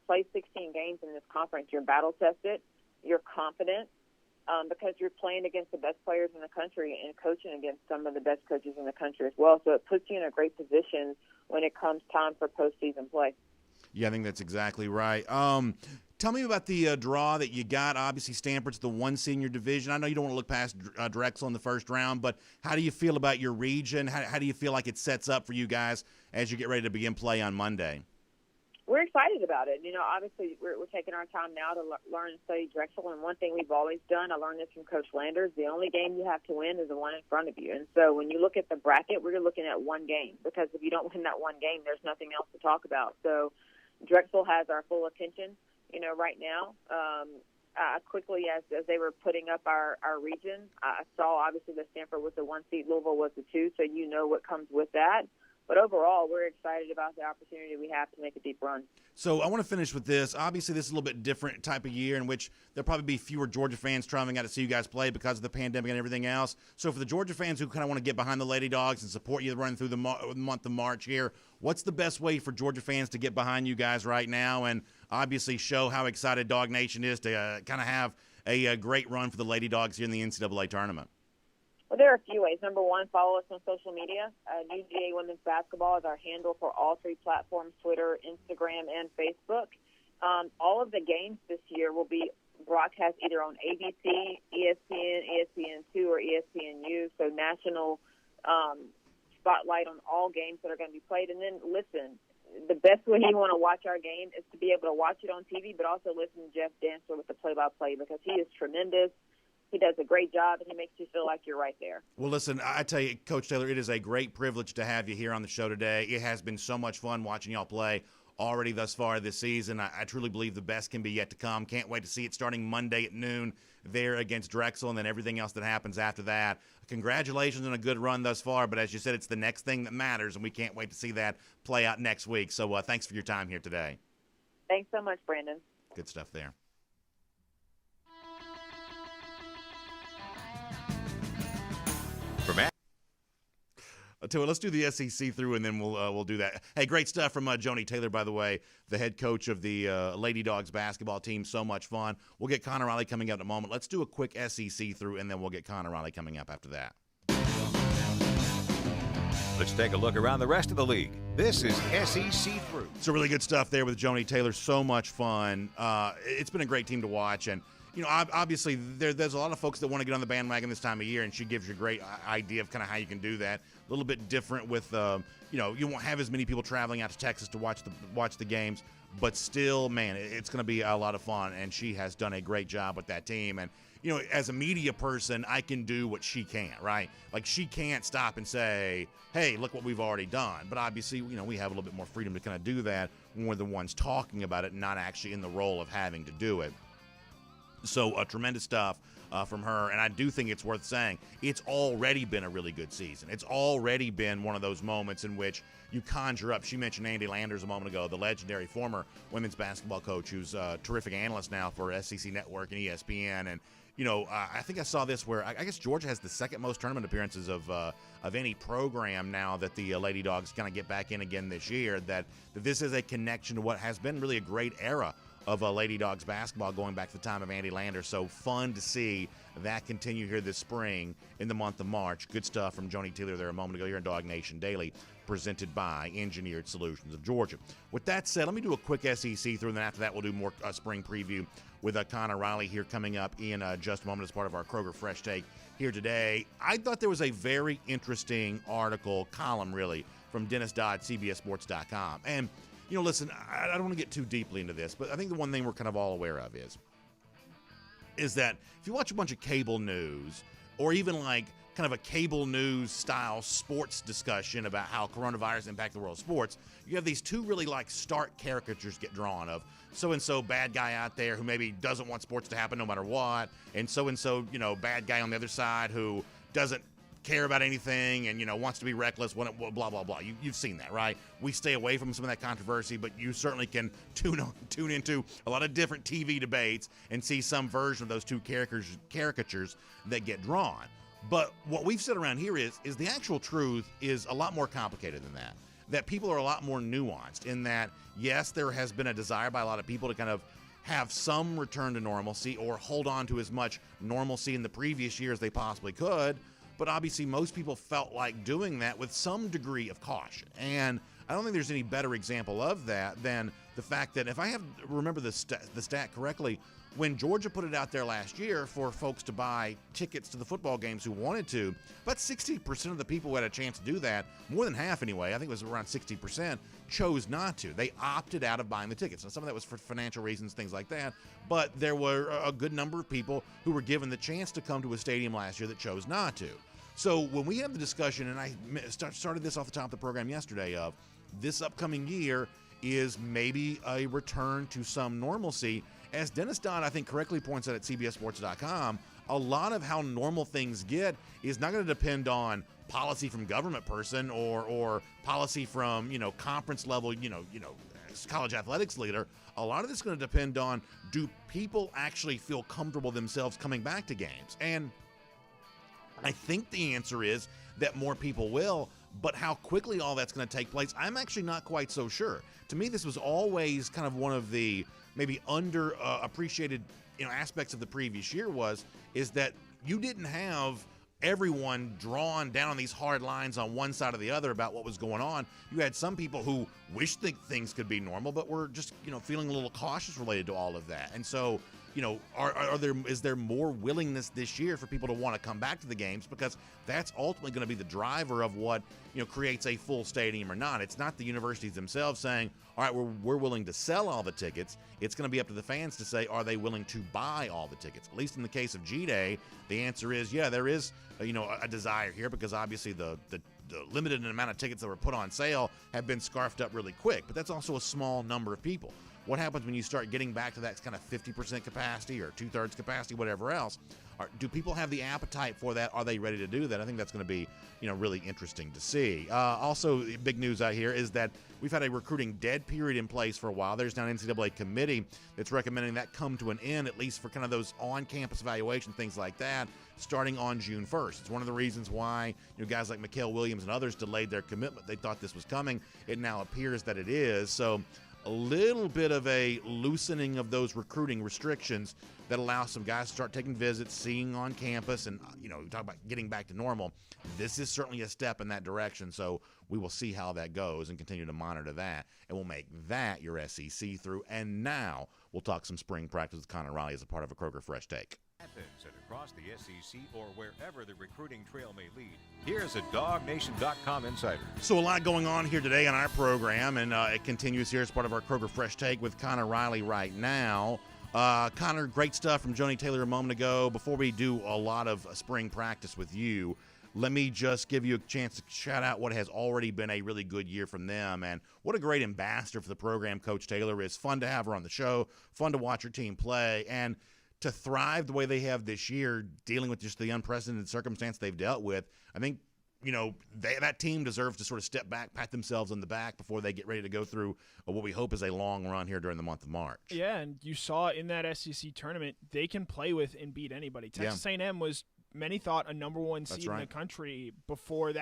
play 16 games in this conference, you're battle tested, you're confident, because you're playing against the best players in the country and coaching against some of the best coaches in the country as well. So it puts you in a great position when it comes time for postseason play. Yeah, I think that's exactly right. Tell me about the draw that you got. Obviously, Stanford's the 1 seed in your division. I know you don't want to look past Drexel in the first round, but how do you feel about your region? How do you feel like it sets up for you guys as you get ready to begin play on Monday? We're excited about it. Obviously, we're taking our time now to learn and study Drexel. And one thing we've always done, I learned this from Coach Landers, the only game you have to win is the one in front of you. And so when you look at the bracket, we're looking at one game, because if you don't win that one game, there's nothing else to talk about. So Drexel has our full attention, right now. Quickly, as they were putting up our region, I saw obviously that Stanford was the 1 seed, Louisville was the 2, so you know what comes with that. But overall, we're excited about the opportunity we have to make a deep run. So I want to finish with this. Obviously, this is a little bit different type of year in which there'll probably be fewer Georgia fans traveling out to see you guys play because of the pandemic and everything else. So for the Georgia fans who kind of want to get behind the Lady Dogs and support you running through the month of March here, what's the best way for Georgia fans to get behind you guys right now and obviously show how excited Dog Nation is to kind of have a great run for the Lady Dogs here in the NCAA tournament? Well, there are a few ways. Number one, follow us on social media. UGA Women's Basketball is our handle for all 3 platforms, Twitter, Instagram, and Facebook. All of the games this year will be broadcast either on ABC, ESPN, ESPN2, or ESPNU, so national spotlight on all games that are going to be played. And then, listen, the best way you want to watch our game is to be able to watch it on TV, but also listen to Jeff Dancer with the play-by-play, because he is tremendous. He does a great job, and he makes you feel like you're right there. Well, listen, I tell you, Coach Taylor, it is a great privilege to have you here on the show today. It has been so much fun watching y'all play already thus far this season. I truly believe the best can be yet to come. Can't wait to see it starting Monday at noon there against Drexel, and then everything else that happens after that. Congratulations on a good run thus far, but as you said, it's the next thing that matters, and we can't wait to see that play out next week. So thanks for your time here today. Thanks so much, Brandon. Good stuff there. Let's do the SEC through, and then we'll do that. Hey, great stuff from Joni Taylor, by the way, the head coach of the Lady Dogs basketball team. So much fun. We'll get Connor Riley coming up in a moment. Let's do a quick SEC through, and then we'll get Connor Riley coming up after that. Let's take a look around the rest of the league. This is SEC Through. So really good stuff there with Joni Taylor. So much fun. It's been a great team to watch, and obviously there's a lot of folks that want to get on the bandwagon this time of year, and she gives you a great idea of kind of how you can do that. A little bit different with, you won't have as many people traveling out to Texas to watch the games, but still, man, it's going to be a lot of fun, and she has done a great job with that team. And as a media person, I can do what she can't, right? Like, she can't stop and say, hey, look what we've already done. But obviously, we have a little bit more freedom to kind of do that when we're the ones talking about it, not actually in the role of having to do it. So tremendous stuff from her, and I do think it's worth saying it's already been a really good season. It's already been one of those moments in which you conjure up. She mentioned Andy Landers a moment ago, the legendary former women's basketball coach who's a terrific analyst now for SEC Network and ESPN. And I think I saw this where I guess Georgia has the second most tournament appearances of any program now that the Lady Dogs kind of get back in again this year. That this is a connection to what has been really a great era of Lady Dogs basketball going back to the time of Andy Landers. So fun to see that continue here this spring in the month of March. Good stuff from Joni Taylor there a moment ago here in DawgNation Daily, presented by Engineered Solutions of Georgia. With that said, let me do a quick SEC through, and then after that we'll do more spring preview with Connor Riley here coming up in just a moment as part of our Kroger Fresh Take here today. I thought there was a very interesting column really, from Dennis Dodd, CBSSports.com. And listen, I don't want to get too deeply into this, but I think the one thing we're kind of all aware of is that if you watch a bunch of cable news, or even like kind of a cable news style sports discussion about how coronavirus impacts the world of sports, you have these two really like stark caricatures get drawn of so-and-so bad guy out there who maybe doesn't want sports to happen no matter what, and so-and-so, bad guy on the other side who doesn't care about anything and wants to be reckless, blah blah blah. You've seen that, right? We stay away from some of that controversy, but you certainly can tune into a lot of different TV debates and see some version of those two caricatures that get drawn. But what we've said around here is the actual truth is a lot more complicated than that. That people are a lot more nuanced in that, yes, there has been a desire by a lot of people to kind of have some return to normalcy or hold on to as much normalcy in the previous year as they possibly could. But obviously most people felt like doing that with some degree of caution. And I don't think there's any better example of that than the fact that if I remember the stat correctly, when Georgia put it out there last year for folks to buy tickets to the football games who wanted to, about 60% of the people who had a chance to do that, more than half anyway, I think it was around 60%, chose not to. They opted out of buying the tickets. Now, some of that was for financial reasons, things like that, but there were a good number of people who were given the chance to come to a stadium last year that chose not to. So when we have the discussion, and I started this off the top of the program yesterday, of this upcoming year is maybe a return to some normalcy, as Dennis Dodd, I think, correctly points out at CBSSports.com, a lot of how normal things get is not going to depend on policy from government person or policy from, conference level, college athletics leader. A lot of this is going to depend on, do people actually feel comfortable themselves coming back to games? And I think the answer is that more people will, but how quickly all that's going to take place, I'm actually not quite so sure. To me, this was always kind of one of the maybe underappreciated aspects of the previous year is that you didn't have everyone drawn down on these hard lines on one side or the other about what was going on. You had some people who wished that things could be normal, but were just feeling a little cautious related to all of that. And so is there more willingness this year for people to want to come back to the games? Because that's ultimately going to be the driver of what creates a full stadium or not. It's not the universities themselves saying, all right, we're willing to sell all the tickets. It's going to be up to the fans to say, are they willing to buy all the tickets? At least in the case of G-Day, the answer is, yeah, there is a desire here, because obviously the limited amount of tickets that were put on sale have been scarfed up really quick. But that's also a small number of people. what happens when you start getting back to that kind of 50% capacity or 2/3 capacity, whatever else? Do people have the appetite for that? Are they ready to do that? I think that's going to be, really interesting to see. Also, big news out here is that we've had a recruiting dead period in place for a while. There's now an NCAA committee that's recommending that come to an end, at least for kind of those on-campus evaluation, things like that, starting on June 1st. It's one of the reasons why guys like Mikael Williams and others delayed their commitment. They thought this was coming. It now appears that it is. So a little bit of a loosening of those recruiting restrictions that allows some guys to start taking visits, seeing on campus, and, talk about getting back to normal. This is certainly a step in that direction, so we will see how that goes and continue to monitor that, and we'll make that your SEC through. And now we'll talk some spring practice with Connor Riley as a part of a Kroger Fresh Take. Methods and across the SEC or wherever the recruiting trail may lead. Here's a DawgNation.com insider. So a lot going on here today on our program, and it continues here as part of our Kroger Fresh Take with Connor Riley right now. Connor, great stuff from Joni Taylor a moment ago. Before we do a lot of spring practice with you, let me just give you a chance to shout out what has already been a really good year from them. And what a great ambassador for the program Coach Taylor is. Fun to have her on the show, fun to watch her team play, and to thrive the way they have this year, dealing with just the unprecedented circumstance they've dealt with. I think, that team deserves to sort of step back, pat themselves on the back before they get ready to go through what we hope is a long run here during the month of March. Yeah, and you saw in that SEC tournament, they can play with and beat anybody. Texas A&M was, many thought, a number one seed in the country before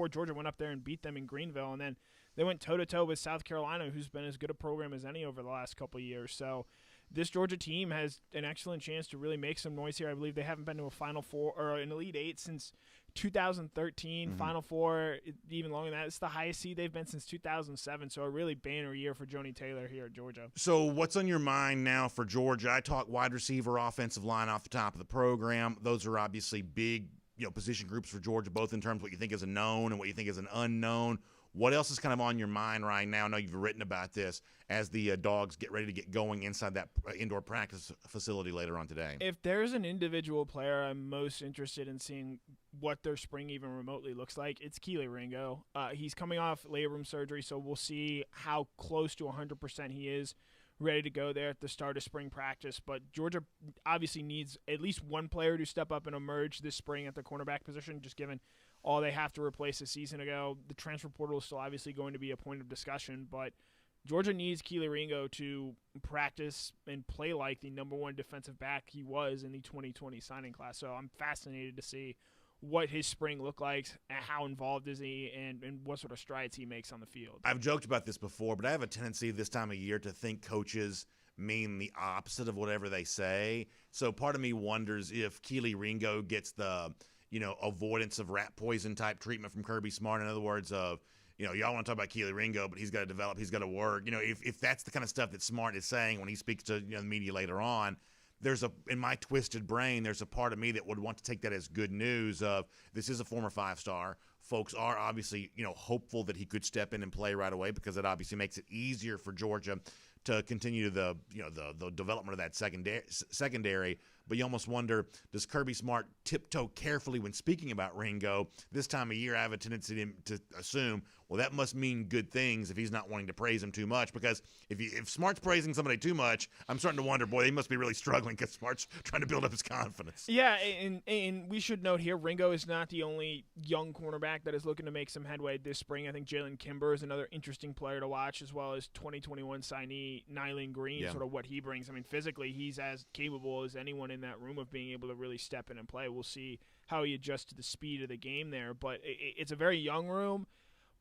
Georgia went up there and beat them in Greenville. And then they went toe-to-toe with South Carolina, who's been as good a program as any over the last couple of years. So this Georgia team has an excellent chance to really make some noise here. I believe they haven't been to a Final Four or an Elite Eight since 2013. Final Four, even longer than that. It's the highest seed they've been since 2007. So a really banner year for Joni Taylor here at Georgia. So what's on your mind now for Georgia? I talk wide receiver, offensive line off the top of the program. Those are obviously big, position groups for Georgia, both in terms of what you think is a known and what you think is an unknown. What else is kind of on your mind right now? I know you've written about this as the Dogs get ready to get going inside that indoor practice facility later on today. If there's an individual player I'm most interested in seeing what their spring even remotely looks like, it's Keely Ringo. He's coming off labor room surgery, so we'll see how close to 100% he is ready to go there at the start of spring practice. But Georgia obviously needs at least one player to step up and emerge this spring at the cornerback position, just given all they have to replace a season ago. The transfer portal is still obviously going to be a point of discussion, but Georgia needs Keely Ringo to practice and play like the number one defensive back he was in the 2020 signing class. So I'm fascinated to see what his spring looked like, how involved is he, and what sort of strides he makes on the field. I've joked about this before, but I have a tendency this time of year to think coaches mean the opposite of whatever they say. So part of me wonders if Keely Ringo gets the avoidance of rat poison type treatment from Kirby Smart. In other words, y'all want to talk about Keely Ringo, but he's got to develop, he's got to work. If that's the kind of stuff that Smart is saying when he speaks to the media later on, in my twisted brain, there's a part of me that would want to take that as good news of this is a former 5-star. Folks are obviously, hopeful that he could step in and play right away because that obviously makes it easier for Georgia to continue the development of that secondary. But you almost wonder, does Kirby Smart tiptoe carefully when speaking about Ringo? This time of year, I have a tendency to assume, well, that must mean good things if he's not wanting to praise him too much. Because if Smart's praising somebody too much, I'm starting to wonder, boy, they must be really struggling because Smart's trying to build up his confidence. Yeah, and we should note here, Ringo is not the only young cornerback that is looking to make some headway this spring. I think Jalen Kimber is another interesting player to watch, as well as 2021 signee Nyland Green, sort of what he brings. I mean, physically, he's as capable as anyone in that room of being able to really step in and play. We'll see how he adjusts to the speed of the game there, but it's a very young room.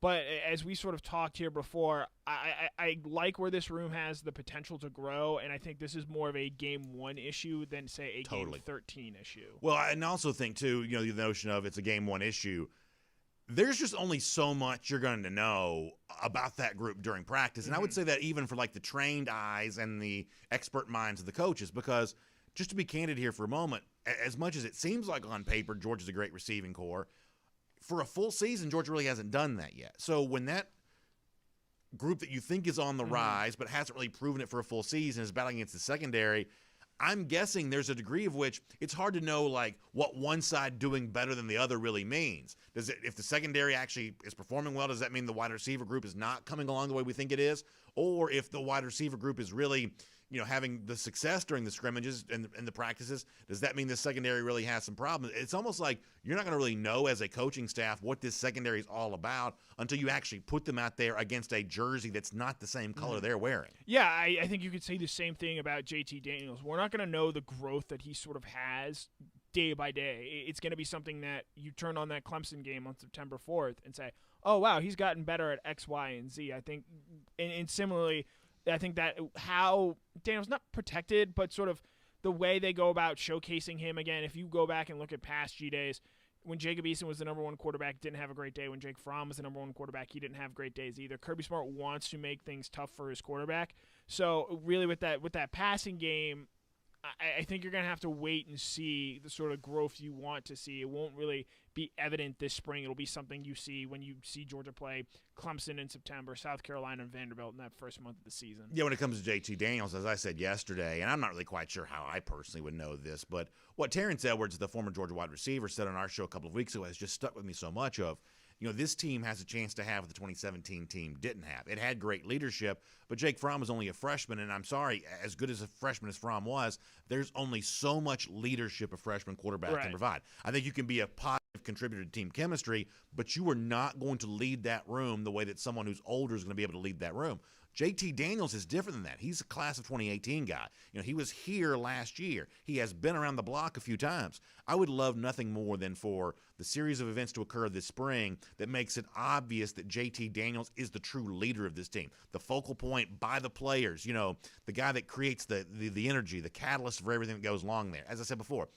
But as we sort of talked here before, I like where this room has the potential to grow, and I think this is more of a Game 1 issue than, say, a Game 13 issue. Well, and I also think, too, the notion of it's a Game 1 issue, there's just only so much you're going to know about that group during practice. And I would say that even for, like, the trained eyes and the expert minds of the coaches, because just to be candid here for a moment, as much as it seems like on paper Georgia's a great receiving corps, for a full season, Georgia really hasn't done that yet. So when that group that you think is on the rise but hasn't really proven it for a full season is battling against the secondary, I'm guessing there's a degree of which it's hard to know like what one side doing better than the other really means. If the secondary actually is performing well, does that mean the wide receiver group is not coming along the way we think it is? or if the wide receiver group is really, having the success during the scrimmages and the practices, does that mean the secondary really has some problems? It's almost like you're not going to really know as a coaching staff what this secondary is all about until you actually put them out there against a jersey that's not the same color they're wearing. Yeah, I think you could say the same thing about JT Daniels. We're not going to know the growth that he sort of has day by day. It's going to be something that you turn on that Clemson game on September 4th and say, oh, wow, he's gotten better at X, Y, and Z. I think, and similarly, I think that how Daniel's not protected, but sort of the way they go about showcasing him again. If you go back and look at past G days, when Jacob Eason was the number one quarterback, didn't have a great day. When Jake Fromm was the number one quarterback, he didn't have great days either. Kirby Smart wants to make things tough for his quarterback. So really, with that passing game, I think you're going to have to wait and see the sort of growth you want to see. It won't really be evident this spring. It'll be something you see when you see Georgia play Clemson in September, South Carolina, and Vanderbilt in that first month of the season. Yeah, when it comes to JT Daniels, as I said yesterday, and I'm not really quite sure how I personally would know this, but what Terrence Edwards, the former Georgia wide receiver, said on our show a couple of weeks ago has just stuck with me so much of, this team has a chance to have what the 2017 team didn't have. It had great leadership, but Jake Fromm was only a freshman, and I'm sorry, as good as a freshman as Fromm was, there's only so much leadership a freshman quarterback can provide. I think you can be a positive contributor to team chemistry, but you are not going to lead that room the way that someone who's older is going to be able to lead that room. JT Daniels is different than that. He's a class of 2018 guy. He was here last year. He has been around the block a few times. I would love nothing more than for the series of events to occur this spring that makes it obvious that JT Daniels is the true leader of this team, the focal point by the players, the guy that creates the energy, the catalyst for everything that goes along there. As I said before,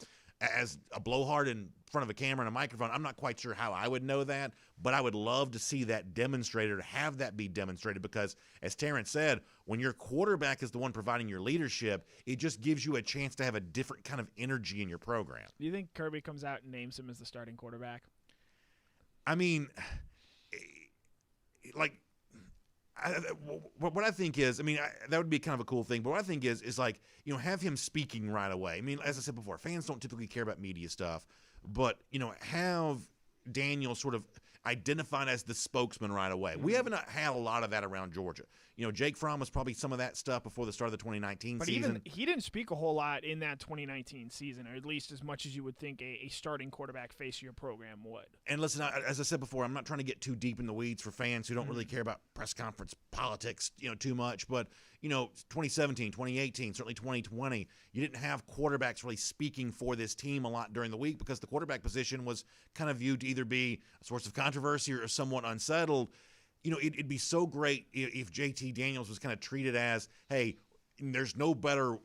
as a blowhard in front of a camera and a microphone, I'm not quite sure how I would know that, but I would love to see that demonstrated, or have that be demonstrated, because as Terrence said, when your quarterback is the one providing your leadership, it just gives you a chance to have a different kind of energy in your program. Do you think Kirby comes out and names him as the starting quarterback? I mean, what I think is, that would be kind of a cool thing, but what I think is have him speaking right away. As I said before, fans don't typically care about media stuff, but, have Daniel sort of identified as the spokesman right away. We haven't had a lot of that around Georgia. Jake Fromm was probably some of that stuff before the start of the 2019 season. But he didn't speak a whole lot in that 2019 season, or at least as much as you would think a starting quarterback face of your program would. And listen, as I said before, I'm not trying to get too deep in the weeds for fans who don't really care about press conference politics, too much. But, 2017, 2018, certainly 2020, you didn't have quarterbacks really speaking for this team a lot during the week because the quarterback position was kind of viewed to either be a source of controversy or somewhat unsettled. It'd be so great if JT Daniels was kind of treated as, hey, there's no better,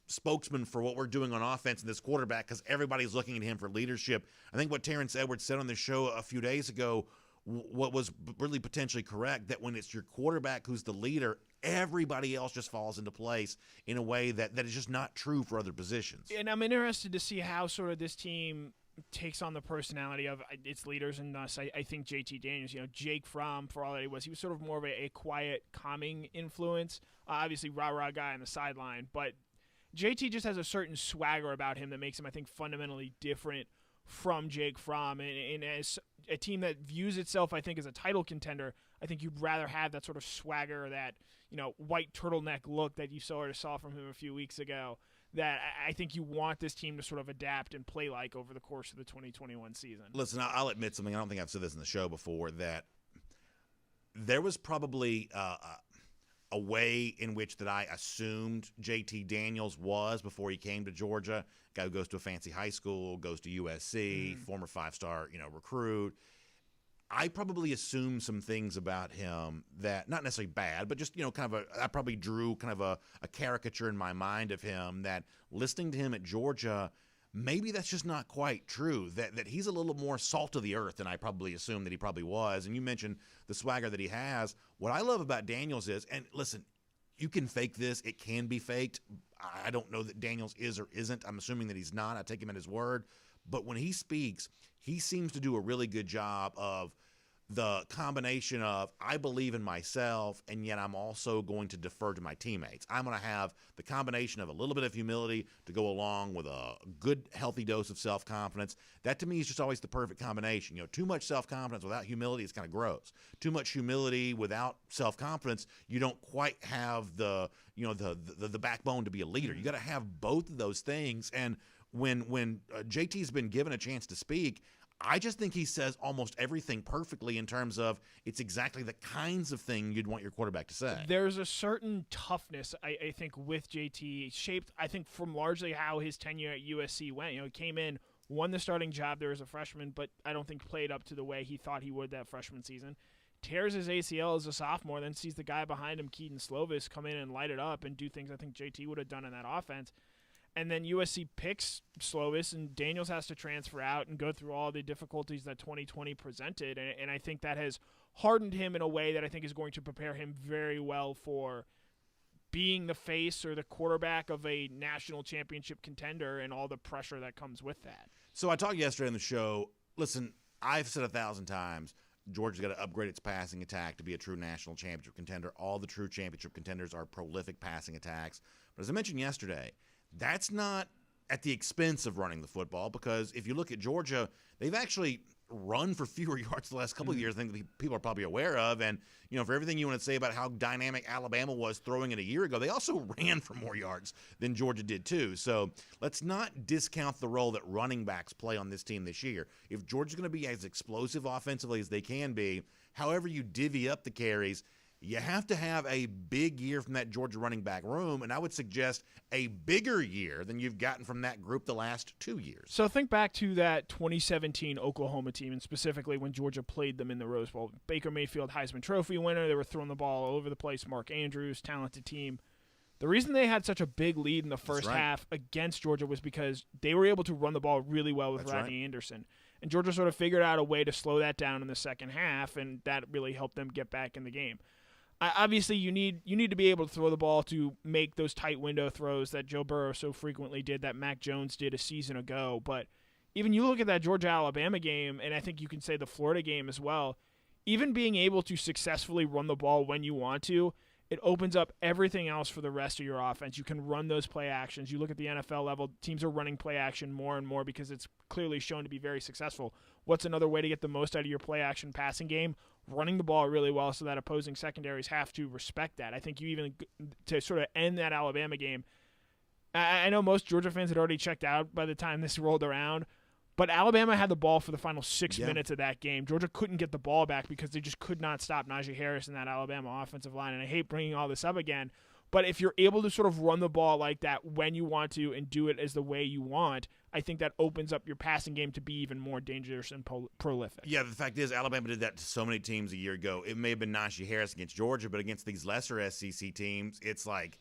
spokesman for what we're doing on offense than this quarterback, because everybody's looking at him for leadership. I think what Terrence Edwards said on the show a few days ago, what was really potentially correct, that when it's your quarterback who's the leader, everybody else just falls into place in a way that is just not true for other positions. And I'm interested to see how sort of this team takes on the personality of its leaders and us. I think JT Daniels, Jake Fromm, for all that he was sort of more of a quiet, calming influence. Obviously, rah-rah guy on the sideline. But JT just has a certain swagger about him that makes him, I think, fundamentally different from Jake Fromm. And as a team that views itself, I think, as a title contender, I think you'd rather have that sort of swagger, that, white turtleneck look that you saw from him a few weeks ago, that I think you want this team to sort of adapt and play like over the course of the 2021 season. Listen, I'll admit something. I don't think I've said this in the show before, that there was probably a way in which that I assumed JT Daniels was before he came to Georgia. Guy who goes to a fancy high school, goes to USC, former 5-star, recruit. I probably assumed some things about him that, not necessarily bad, but just, I probably drew kind of a caricature in my mind of him, that listening to him at Georgia, maybe that's just not quite true, that he's a little more salt of the earth than I probably assumed that he probably was. And you mentioned the swagger that he has. What I love about Daniels is, and listen, you can fake this. It can be faked. I don't know that Daniels is or isn't. I'm assuming that he's not. I take him at his word. But when he speaks, he seems to do a really good job of the combination of I believe in myself, and yet I'm also going to defer to my teammates. I'm going to have the combination of a little bit of humility to go along with a good, healthy dose of self-confidence. That, to me, is just always the perfect combination. Too much self-confidence without humility is kind of gross. Too much humility without self-confidence, you don't quite have the backbone to be a leader. You got to have both of those things. And when JT's been given a chance to speak, I just think he says almost everything perfectly in terms of it's exactly the kinds of thing you'd want your quarterback to say. There's a certain toughness, I think, with JT, shaped, I think, from largely how his tenure at USC went. He came in, won the starting job there as a freshman, but I don't think played up to the way he thought he would that freshman season. Tears his ACL as a sophomore, then sees the guy behind him, Keaton Slovis, come in and light it up and do things I think JT would have done in that offense. And then USC picks Slovis, and Daniels has to transfer out and go through all the difficulties that 2020 presented. And I think that has hardened him in a way that I think is going to prepare him very well for being the face or the quarterback of a national championship contender and all the pressure that comes with that. So I talked yesterday on the show. Listen, I've said 1,000 times, Georgia's got to upgrade its passing attack to be a true national championship contender. All the true championship contenders are prolific passing attacks. But as I mentioned yesterday, that's not at the expense of running the football, because if you look at Georgia, they've actually run for fewer yards the last couple of years than people are probably aware of. And, for everything you want to say about how dynamic Alabama was throwing it a year ago, they also ran for more yards than Georgia did too. So let's not discount the role that running backs play on this team this year. If Georgia's going to be as explosive offensively as they can be, however you divvy up the carries, you have to have a big year from that Georgia running back room, and I would suggest a bigger year than you've gotten from that group the last 2 years. So think back to that 2017 Oklahoma team, and specifically when Georgia played them in the Rose Bowl. Baker Mayfield, Heisman Trophy winner. They were throwing the ball all over the place. Mark Andrews, talented team. The reason they had such a big lead in the first half against Georgia was because they were able to run the ball really well with Rodney Anderson. And Georgia sort of figured out a way to slow that down in the second half, and that really helped them get back in the game. Obviously, you need to be able to throw the ball to make those tight window throws that Joe Burrow so frequently did, that Mac Jones did a season ago. But even you look at that Georgia-Alabama game, and I think you can say the Florida game as well, even being able to successfully run the ball when you want to, it opens up everything else for the rest of your offense. You can run those play actions. You look at the NFL level, teams are running play action more and more because it's clearly shown to be very successful. What's another way to get the most out of your play action passing game? Running the ball really well so that opposing secondaries have to respect that. I think you even, to sort of end that Alabama game, I know most Georgia fans had already checked out by the time this rolled around, but Alabama had the ball for the final 6 minutes of that game. Georgia couldn't get the ball back because they just could not stop Najee Harris in that Alabama offensive line. And I hate bringing all this up again, but if you're able to sort of run the ball like that when you want to and do it as the way you want, I think that opens up your passing game to be even more dangerous and prolific. Yeah, the fact is Alabama did that to so many teams a year ago. It may have been Najee Harris against Georgia, but against these lesser SEC teams, it's like,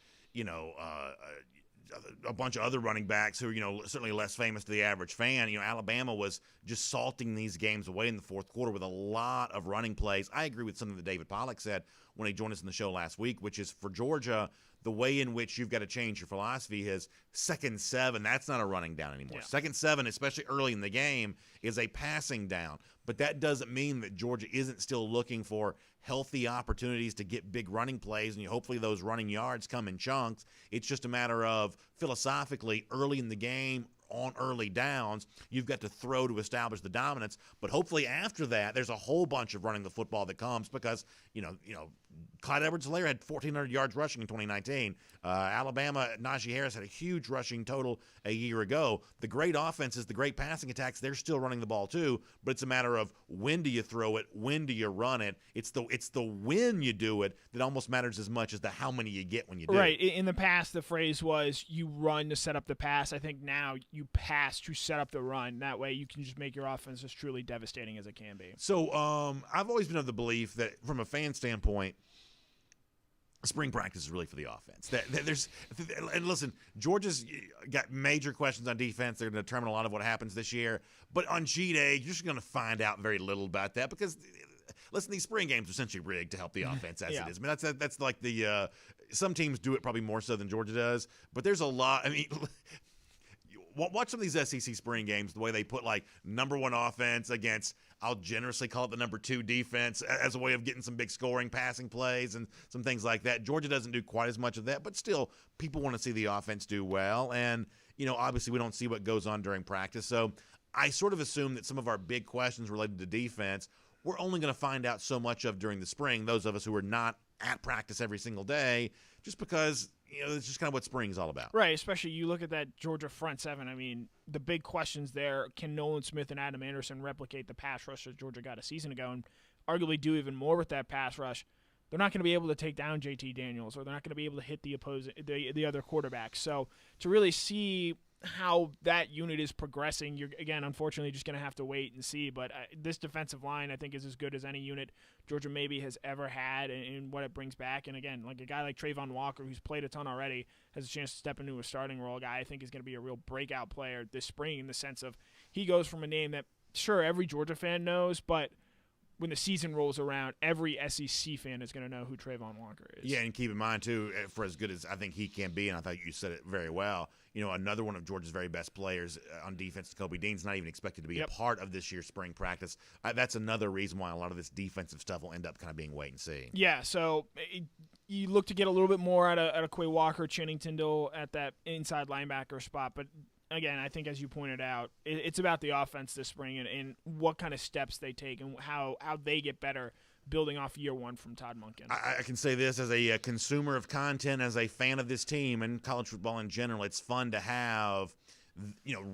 a bunch of other running backs who are, certainly less famous to the average fan. Alabama was just salting these games away in the fourth quarter with a lot of running plays. I agree with something that David Pollack said when he joined us in the show last week, which is for Georgia, the way in which you've got to change your philosophy is 2nd 7. That's not a running down anymore. Yeah. 2nd 7, especially early in the game, is a passing down. But that doesn't mean that Georgia isn't still looking for healthy opportunities to get big running plays, and hopefully those running yards come in chunks. It's just a matter of, philosophically, early in the game, on early downs, you've got to throw to establish the dominance. But hopefully after that, there's a whole bunch of running the football that comes because, Clyde Edwards-Helaire had 1,400 yards rushing in 2019. Alabama, Najee Harris had a huge rushing total a year ago. The great offenses, the great passing attacks, they're still running the ball too, but it's a matter of when do you throw it, when do you run it. It's the when you do it that almost matters as much as the how many you get when you do it. Right. In the past, the phrase was you run to set up the pass. I think now you pass to set up the run. That way you can just make your offense as truly devastating as it can be. So I've always been of the belief that from a fan standpoint, spring practice is really for the offense. And listen, Georgia's got major questions on defense. They're going to determine a lot of what happens this year. But on G-Day, you're just going to find out very little about that because, listen, these spring games are essentially rigged to help the offense as it is. I mean, that's like the some teams do it probably more so than Georgia does. But there's a lot. I mean, watch some of these SEC spring games, the way they put, like, number one offense against I'll generously call it the number 2 defense as a way of getting some big scoring, passing plays, and some things like that. Georgia doesn't do quite as much of that, but still, people want to see the offense do well. And, obviously we don't see what goes on during practice. So I sort of assume that some of our big questions related to defense, we're only going to find out so much of during the spring, those of us who are not at practice every single day, just because it's just kind of what spring's all about. Right, especially you look at that Georgia front seven. I mean, the big questions there, can Nolan Smith and Adam Anderson replicate the pass rush that Georgia got a season ago and arguably do even more with that pass rush? They're not going to be able to take down JT Daniels, or they're not going to be able to hit the other quarterbacks. So to really see how that unit is progressing, you're, again, unfortunately just going to have to wait and see. But this defensive line, I think, is as good as any unit Georgia maybe has ever had in what it brings back. And, again, like a guy like Trayvon Walker, who's played a ton already, has a chance to step into a starting role. A guy I think is going to be a real breakout player this spring in the sense of he goes from a name that, sure, every Georgia fan knows, but when the season rolls around, every SEC fan is going to know who Trayvon Walker is. Yeah, and keep in mind, too, for as good as I think he can be, and I thought you said it very well, another one of Georgia's very best players on defense, Kobe Dean's not even expected to be a part of this year's spring practice. That's another reason why a lot of this defensive stuff will end up kind of being wait and see. Yeah, so you look to get a little bit more out of Quay Walker, Channing Tindall at that inside linebacker spot, but again, I think as you pointed out, it's about the offense this spring and what kind of steps they take and how they get better building off year one from Todd Monken. I can say this as a consumer of content, as a fan of this team and college football in general, it's fun to have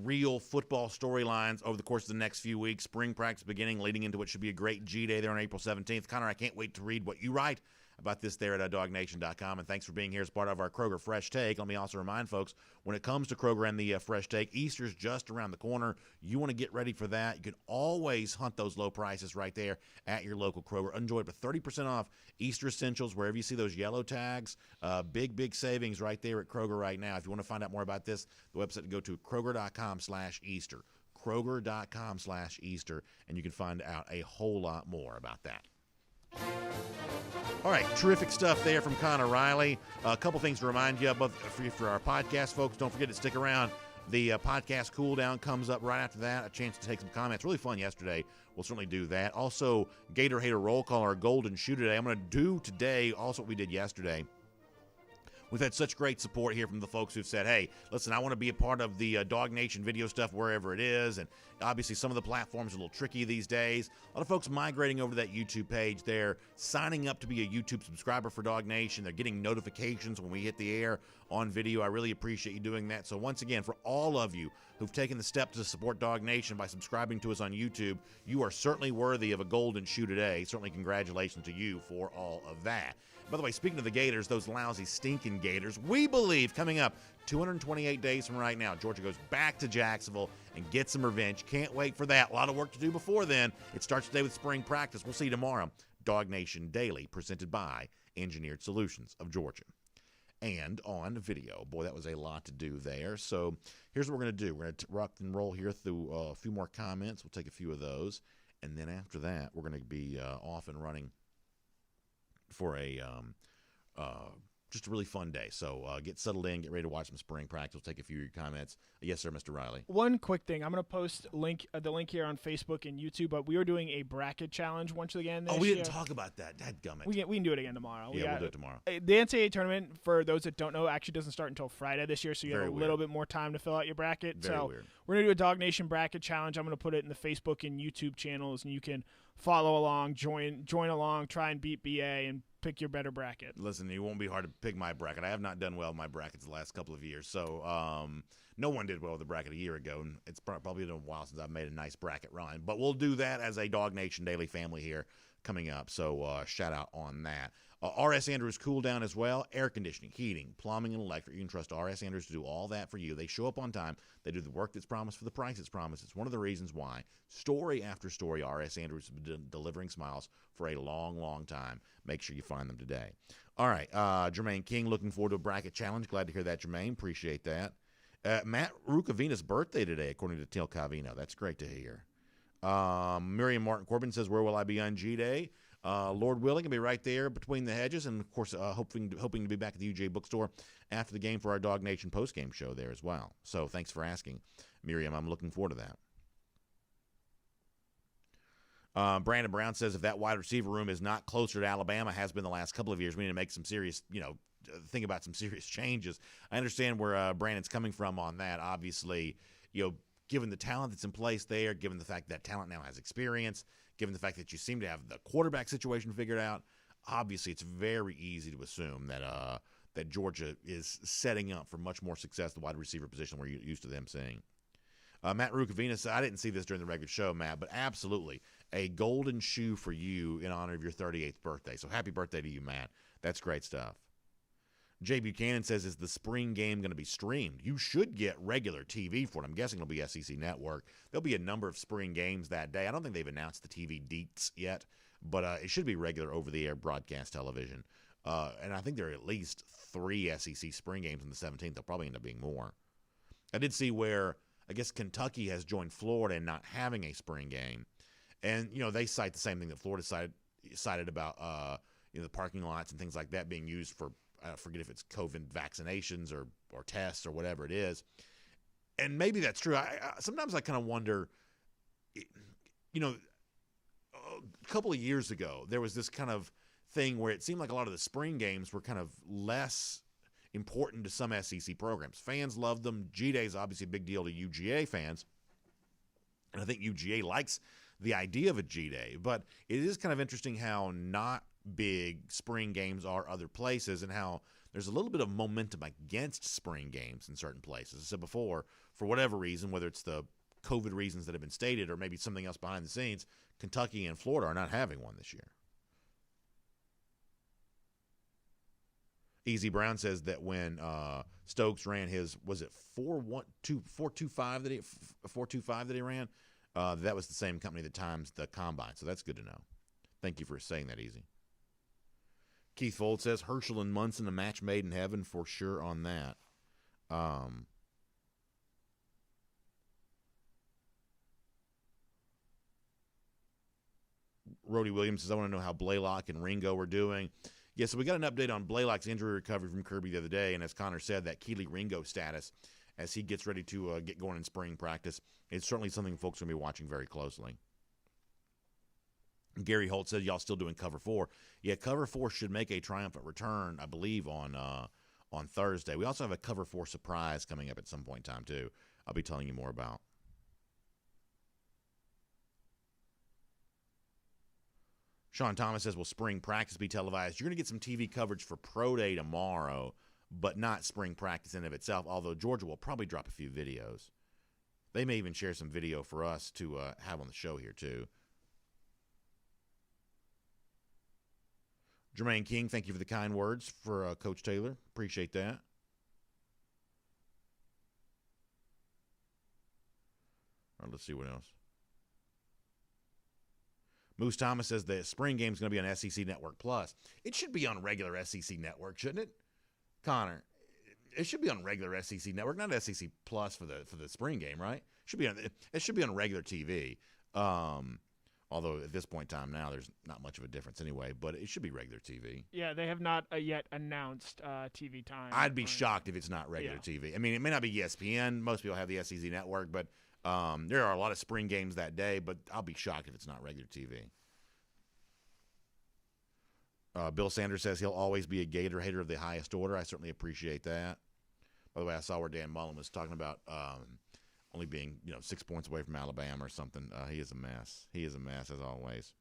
real football storylines over the course of the next few weeks, spring practice beginning, leading into what should be a great G-Day there on April 17th. Connor, I can't wait to read what you write about this there at DawgNation.com, and thanks for being here as part of our Kroger Fresh Take. Let me also remind folks, when it comes to Kroger and the Fresh Take, Easter's just around the corner. You want to get ready for that. You can always hunt those low prices right there at your local Kroger. Enjoy it for 30% off Easter essentials wherever you see those yellow tags. Big savings right there at Kroger right now. If you want to find out more about this, the website to go to Kroger.com/Easter. Kroger.com/Easter, and you can find out a whole lot more about that. All right, terrific stuff there from Connor Riley. A couple things to remind you about for our podcast, folks. Don't forget to stick around. The podcast cool down comes up right after that. A chance to take some comments. Really fun yesterday. We'll certainly do that. Also, Gator Hater Roll Call, our golden shoe today. I'm going to do today also what we did yesterday. We've had such great support here from the folks who've said, hey, listen, I want to be a part of the Dog Nation video stuff wherever it is. And obviously some of the platforms are a little tricky these days. A lot of folks migrating over to that YouTube page. They're signing up to be a YouTube subscriber for Dog Nation. They're getting notifications when we hit the air on video. I really appreciate you doing that. So once again, for all of you who've taken the step to support Dog Nation by subscribing to us on YouTube, you are certainly worthy of a golden shoe today. Certainly congratulations to you for all of that. By the way, speaking of the Gators, those lousy, stinking Gators, we believe coming up 228 days from right now, Georgia goes back to Jacksonville and gets some revenge. Can't wait for that. A lot of work to do before then. It starts today with spring practice. We'll see you tomorrow. DawgNation Daily, presented by Engineered Solutions of Georgia. And on video. Boy, that was a lot to do there. So here's what we're going to do. We're going to rock and roll here through a few more comments. We'll take a few of those. And then after that, we're going to be off and running for a just a really fun day. So get settled in, get ready to watch some spring practice. We'll take a few of your comments. Yes, sir, Mr. Riley. One quick thing. I'm going to post the link here on Facebook and YouTube, but we are doing a bracket challenge once again this we year. didn't talk about that. Dadgummit. We can do it again tomorrow. Yeah, we'll do it tomorrow. The NCAA Tournament, for those that don't know, actually doesn't start until Friday this year, so you have a little bit more time to fill out your bracket. Very weird. We're going to do a Dog Nation bracket challenge. I'm going to put it in the Facebook and YouTube channels, and you can follow along, join along, try and beat BA, and pick your better bracket. Listen, it won't be hard to pick my bracket. I have not done well in my brackets the last couple of years. So no one did well with the bracket a year ago, and it's probably been a while since I've made a nice bracket run. But we'll do that as a Dog Nation Daily family here coming up. So shout out on that. R.S. Andrews Cool Down as well. Air conditioning, heating, plumbing, and electric. You can trust R.S. Andrews to do all that for you. They show up on time. They do the work that's promised for the price that's promised. It's one of the reasons why, story after story, R.S. Andrews has been delivering smiles for a long, long time. Make sure you find them today. All right, Jermaine King, looking forward to a bracket challenge. Glad to hear that, Jermaine. Appreciate that. Matt Rukavina's birthday today, according to Til Cavino. That's great to hear. Miriam Martin Corbin says, where will I be on G-Day? Lord willing, I'll be right there between the hedges, and of course, hoping to be back at the UGA bookstore after the game for our Dog Nation postgame show there as well. So thanks for asking, Miriam. I'm looking forward to that. Brandon Brown says if that wide receiver room is not closer to Alabama, has been the last couple of years, we need to make some serious, think about some serious changes. I understand where Brandon's coming from on that. Obviously, given the talent that's in place there, given the fact that talent now has experience, given the fact that you seem to have the quarterback situation figured out, obviously it's very easy to assume that Georgia is setting up for much more success at the wide receiver position we're used to them seeing. Matt Rukavina said, I didn't see this during the regular show, Matt, but absolutely a golden shoe for you in honor of your 38th birthday. So happy birthday to you, Matt. That's great stuff. Jay Buchanan says, is the spring game going to be streamed? You should get regular TV for it. I'm guessing it'll be SEC Network. There'll be a number of spring games that day. I don't think they've announced the TV deets yet, but it should be regular over-the-air broadcast television. And I think there are at least 3 SEC spring games on the 17th. There'll probably end up being more. I did see where I guess Kentucky has joined Florida in not having a spring game. And, they cite the same thing that Florida cited about, the parking lots and things like that being used for, I forget if it's COVID vaccinations or tests or whatever it is. And maybe that's true. Sometimes I kind of wonder, a couple of years ago, there was this kind of thing where it seemed like a lot of the spring games were kind of less important to some SEC programs. Fans loved them. G-Day is obviously a big deal to UGA fans. And I think UGA likes the idea of a G-Day. But it is kind of interesting how not big spring games are other places and how there's a little bit of momentum against spring games in certain places. I said before, for whatever reason, whether it's the COVID reasons that have been stated or maybe something else behind the scenes, Kentucky and Florida are not having one this year. Easy Brown says that when Stokes ran his, was it 4.25 that he ran? That was the same company that times the combine, so that's good to know. Thank you for saying that, Easy. Keith Fold says Herschel and Munson, a match made in heaven for sure on that. Rhodey Williams says, I want to know how Blaylock and Ringo are doing. Yeah, so we got an update on Blaylock's injury recovery from Kirby the other day, and as Connor said, that Keely Ringo status as he gets ready to get going in spring practice is certainly something folks are going to be watching very closely. Gary Holt said, y'all still doing Cover 4. Yeah, Cover 4 should make a triumphant return, I believe, on Thursday. We also have a Cover 4 surprise coming up at some point in time, too. I'll be telling you more about. Sean Thomas says, will spring practice be televised? You're going to get some TV coverage for Pro Day tomorrow, but not spring practice in and of itself, although Georgia will probably drop a few videos. They may even share some video for us to have on the show here, too. Jermaine King, thank you for the kind words for Coach Taylor. Appreciate that. All right, let's see what else. Moose Thomas says the spring game is going to be on SEC Network Plus. It should be on regular SEC Network, shouldn't it? Connor, it should be on regular SEC Network, not SEC Plus for the spring game, right? It should be on regular TV. Although at this point in time now, there's not much of a difference anyway, but it should be regular TV. Yeah, they have not yet announced TV time. I'd be shocked if it's not regular TV. I mean, it may not be ESPN. Most people have the SEC Network, but there are a lot of spring games that day, but I'll be shocked if it's not regular TV. Bill Sanders says he'll always be a Gator hater of the highest order. I certainly appreciate that. By the way, I saw where Dan Mullen was talking about only being 6 points away from Alabama or something. He is a mess. He is a mess as always.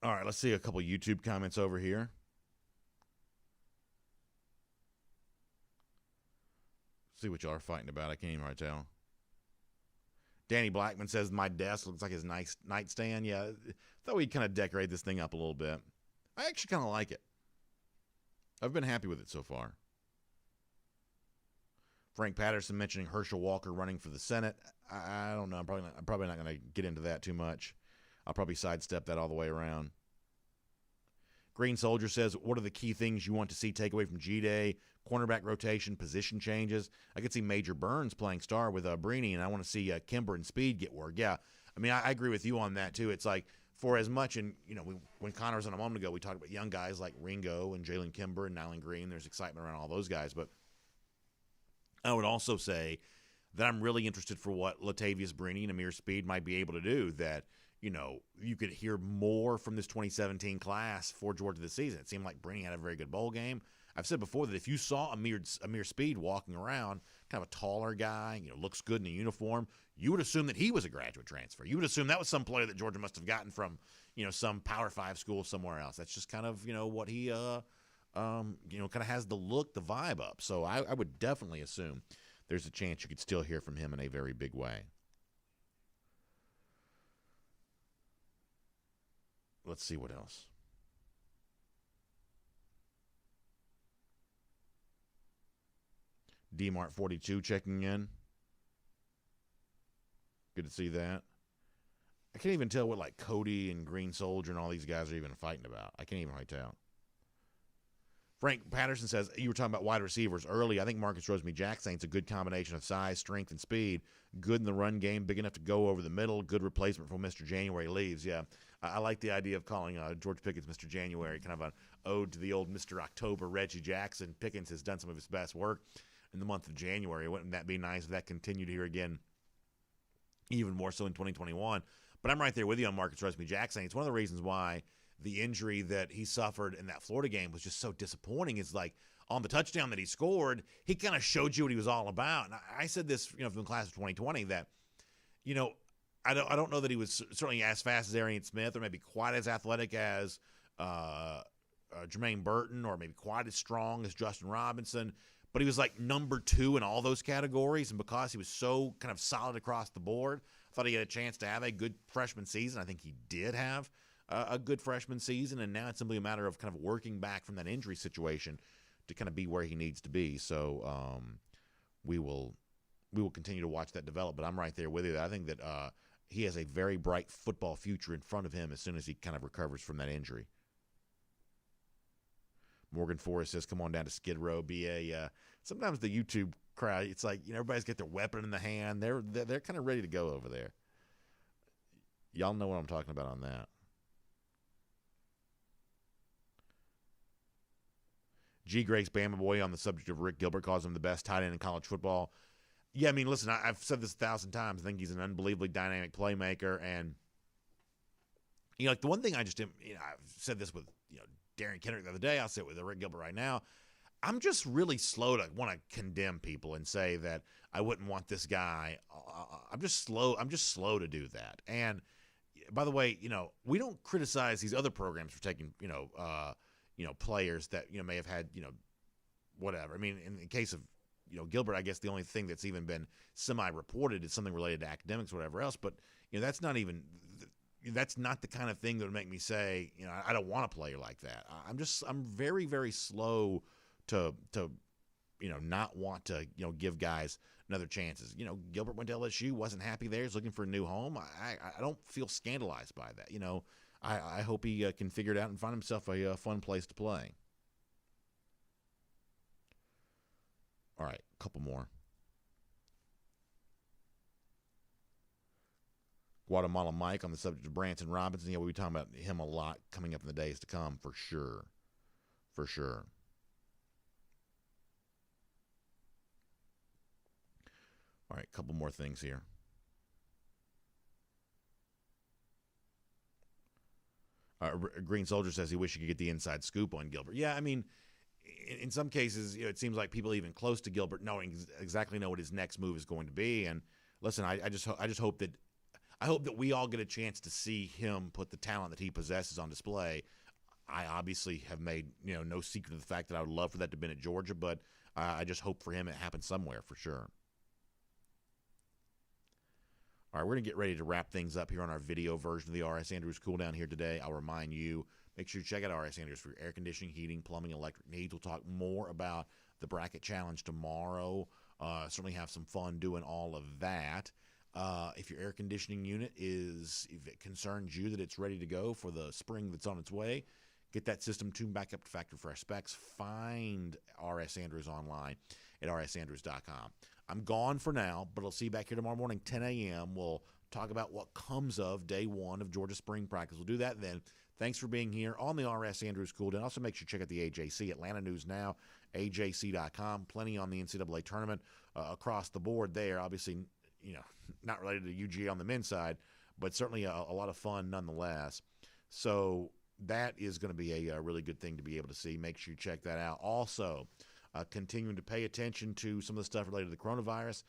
All right, let's see a couple YouTube comments over here. See what y'all are fighting about. I can't even hardly tell. Danny Blackman says, my desk looks like his nice nightstand. Yeah, I thought we'd kind of decorate this thing up a little bit. I actually kind of like it. I've been happy with it so far. Frank Patterson mentioning Herschel Walker running for the Senate. I don't know. I'm probably not going to get into that too much. I'll probably sidestep that all the way around. Green Soldier says, what are the key things you want to see take away from G-Day? Cornerback rotation, position changes. I could see Major Burns playing star with Brini, and I want to see Kimber and Speed get work. Yeah, I mean, I agree with you on that, too. It's like, for as much, and, when Connor was on a moment ago, we talked about young guys like Ringo and Jalen Kimber and Nyland Green. There's excitement around all those guys. But I would also say that I'm really interested for what Latavius Brini and Amir Speed might be able to do, that, you could hear more from this 2017 class for Georgia this season. It seemed like Brini had a very good bowl game. I've said before that if you saw Amir Speed walking around, kind of a taller guy, looks good in a uniform, you would assume that he was a graduate transfer. You would assume that was some player that Georgia must have gotten from, some Power 5 school somewhere else. That's just kind of, what he, kind of has the look, the vibe up. So I would definitely assume there's a chance you could still hear from him in a very big way. Let's see what else. DMart42 checking in. Good to see that. I can't even tell what Cody and Green Soldier and all these guys are even fighting about. I can't even really tell. Frank Patterson says, you were talking about wide receivers early. I think Marcus Rosemy-Jackson's a good combination of size, strength, and speed. Good in the run game, big enough to go over the middle. Good replacement for Mr. January leaves. Yeah, I like the idea of calling George Pickens Mr. January, kind of an ode to the old Mr. October, Reggie Jackson. Pickens has done some of his best work in the month of January. Wouldn't that be nice if that continued here again, even more so in 2021? But I'm right there with you on Marcus Rosemy-Jackson. It's one of the reasons why the injury that he suffered in that Florida game was just so disappointing. Is on the touchdown that he scored, he kind of showed you what he was all about. And I said this, from the class of 2020 that, I don't know that he was certainly as fast as Arian Smith or maybe quite as athletic as Jermaine Burton or maybe quite as strong as Justin Robinson, but he was number 2 in all those categories. And because he was so kind of solid across the board, I thought he had a chance to have a good freshman season. I think he did have a good freshman season, and now it's simply a matter of kind of working back from that injury situation to kind of be where he needs to be. So we will continue to watch that develop, but I'm right there with you. I think that he has a very bright football future in front of him as soon as he kind of recovers from that injury. Morgan Forrest says, come on down to Skid Row, BA. Sometimes the YouTube crowd, it's everybody's got their weapon in the hand. They're kind of ready to go over there. Y'all know what I'm talking about on that. G. Grace Bama Boy on the subject of Rick Gilbert calls him the best tight end in college football. Yeah, I mean, listen, I've said this 1,000 times. I think he's an unbelievably dynamic playmaker. And, the one thing I just didn't, I've said this with, Darren Kendrick the other day. I'll say it with Rick Gilbert right now. I'm just really slow to want to condemn people and say that I wouldn't want this guy. I'm just slow to do that. And, by the way, we don't criticize these other programs for taking, players that, may have had, whatever. I mean, in the case of, Gilbert, I guess the only thing that's even been semi-reported is something related to academics or whatever else. But, that's not the kind of thing that would make me say, I don't want a player like that. I'm very, very slow to not want to, give guys another chances. Gilbert went to LSU, wasn't happy there. He's looking for a new home. I don't feel scandalized by that. I hope he can figure it out and find himself a fun place to play. All right, a couple more. Guatemala Mike on the subject of Branson Robinson. Yeah, we'll be talking about him a lot coming up in the days to come, for sure. For sure. All right, a couple more things here. Green Soldier says he wished he could get the inside scoop on Gilbert. Yeah, I mean, in some cases, it seems like people even close to Gilbert exactly know what his next move is going to be. And listen, I just hope that we all get a chance to see him put the talent that he possesses on display. I obviously have made no secret of the fact that I would love for that to have been at Georgia, but I just hope for him it happens somewhere for sure. All right, we're going to get ready to wrap things up here on our video version of the R.S. Andrews Cool Down here today. I'll remind you, make sure you check out R.S. Andrews for your air conditioning, heating, plumbing, electric needs. We'll talk more about the bracket challenge tomorrow. Certainly have some fun doing all of that. If your air conditioning unit if it concerns you that it's ready to go for the spring that's on its way, get that system tuned back up to factory fresh specs. Find R.S. Andrews online at rsandrews.com. I'm gone for now, but I'll see you back here tomorrow morning, 10 a.m. We'll talk about what comes of day one of Georgia spring practice. We'll do that then. Thanks for being here on the RS Andrews Cool Down. Also, make sure you check out the AJC, Atlanta News Now, AJC.com. Plenty on the NCAA tournament across the board there. Obviously, not related to UGA on the men's side, but certainly a lot of fun nonetheless. So that is going to be a really good thing to be able to see. Make sure you check that out. Also, continuing to pay attention to some of the stuff related to the coronavirus.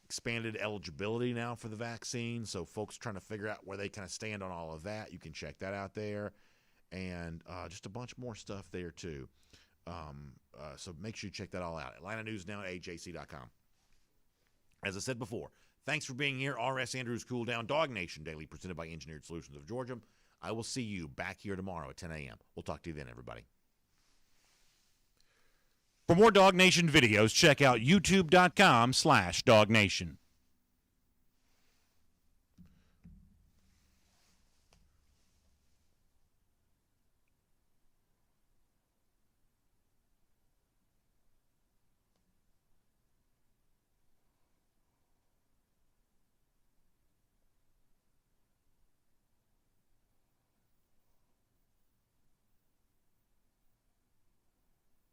Expanded eligibility now for the vaccine, so folks trying to figure out where they kind of stand on all of that. You can check that out there, and just a bunch more stuff there too. So make sure you check that all out. Atlanta News Now at AJC.com. As I said before, thanks for being here. RS Andrews Cool Down, DawgNation Daily, presented by Engineered Solutions of Georgia. I will see you back here tomorrow at 10 a.m. We'll talk to you then, everybody. For more DawgNation videos, check out youtube.com/DawgNation.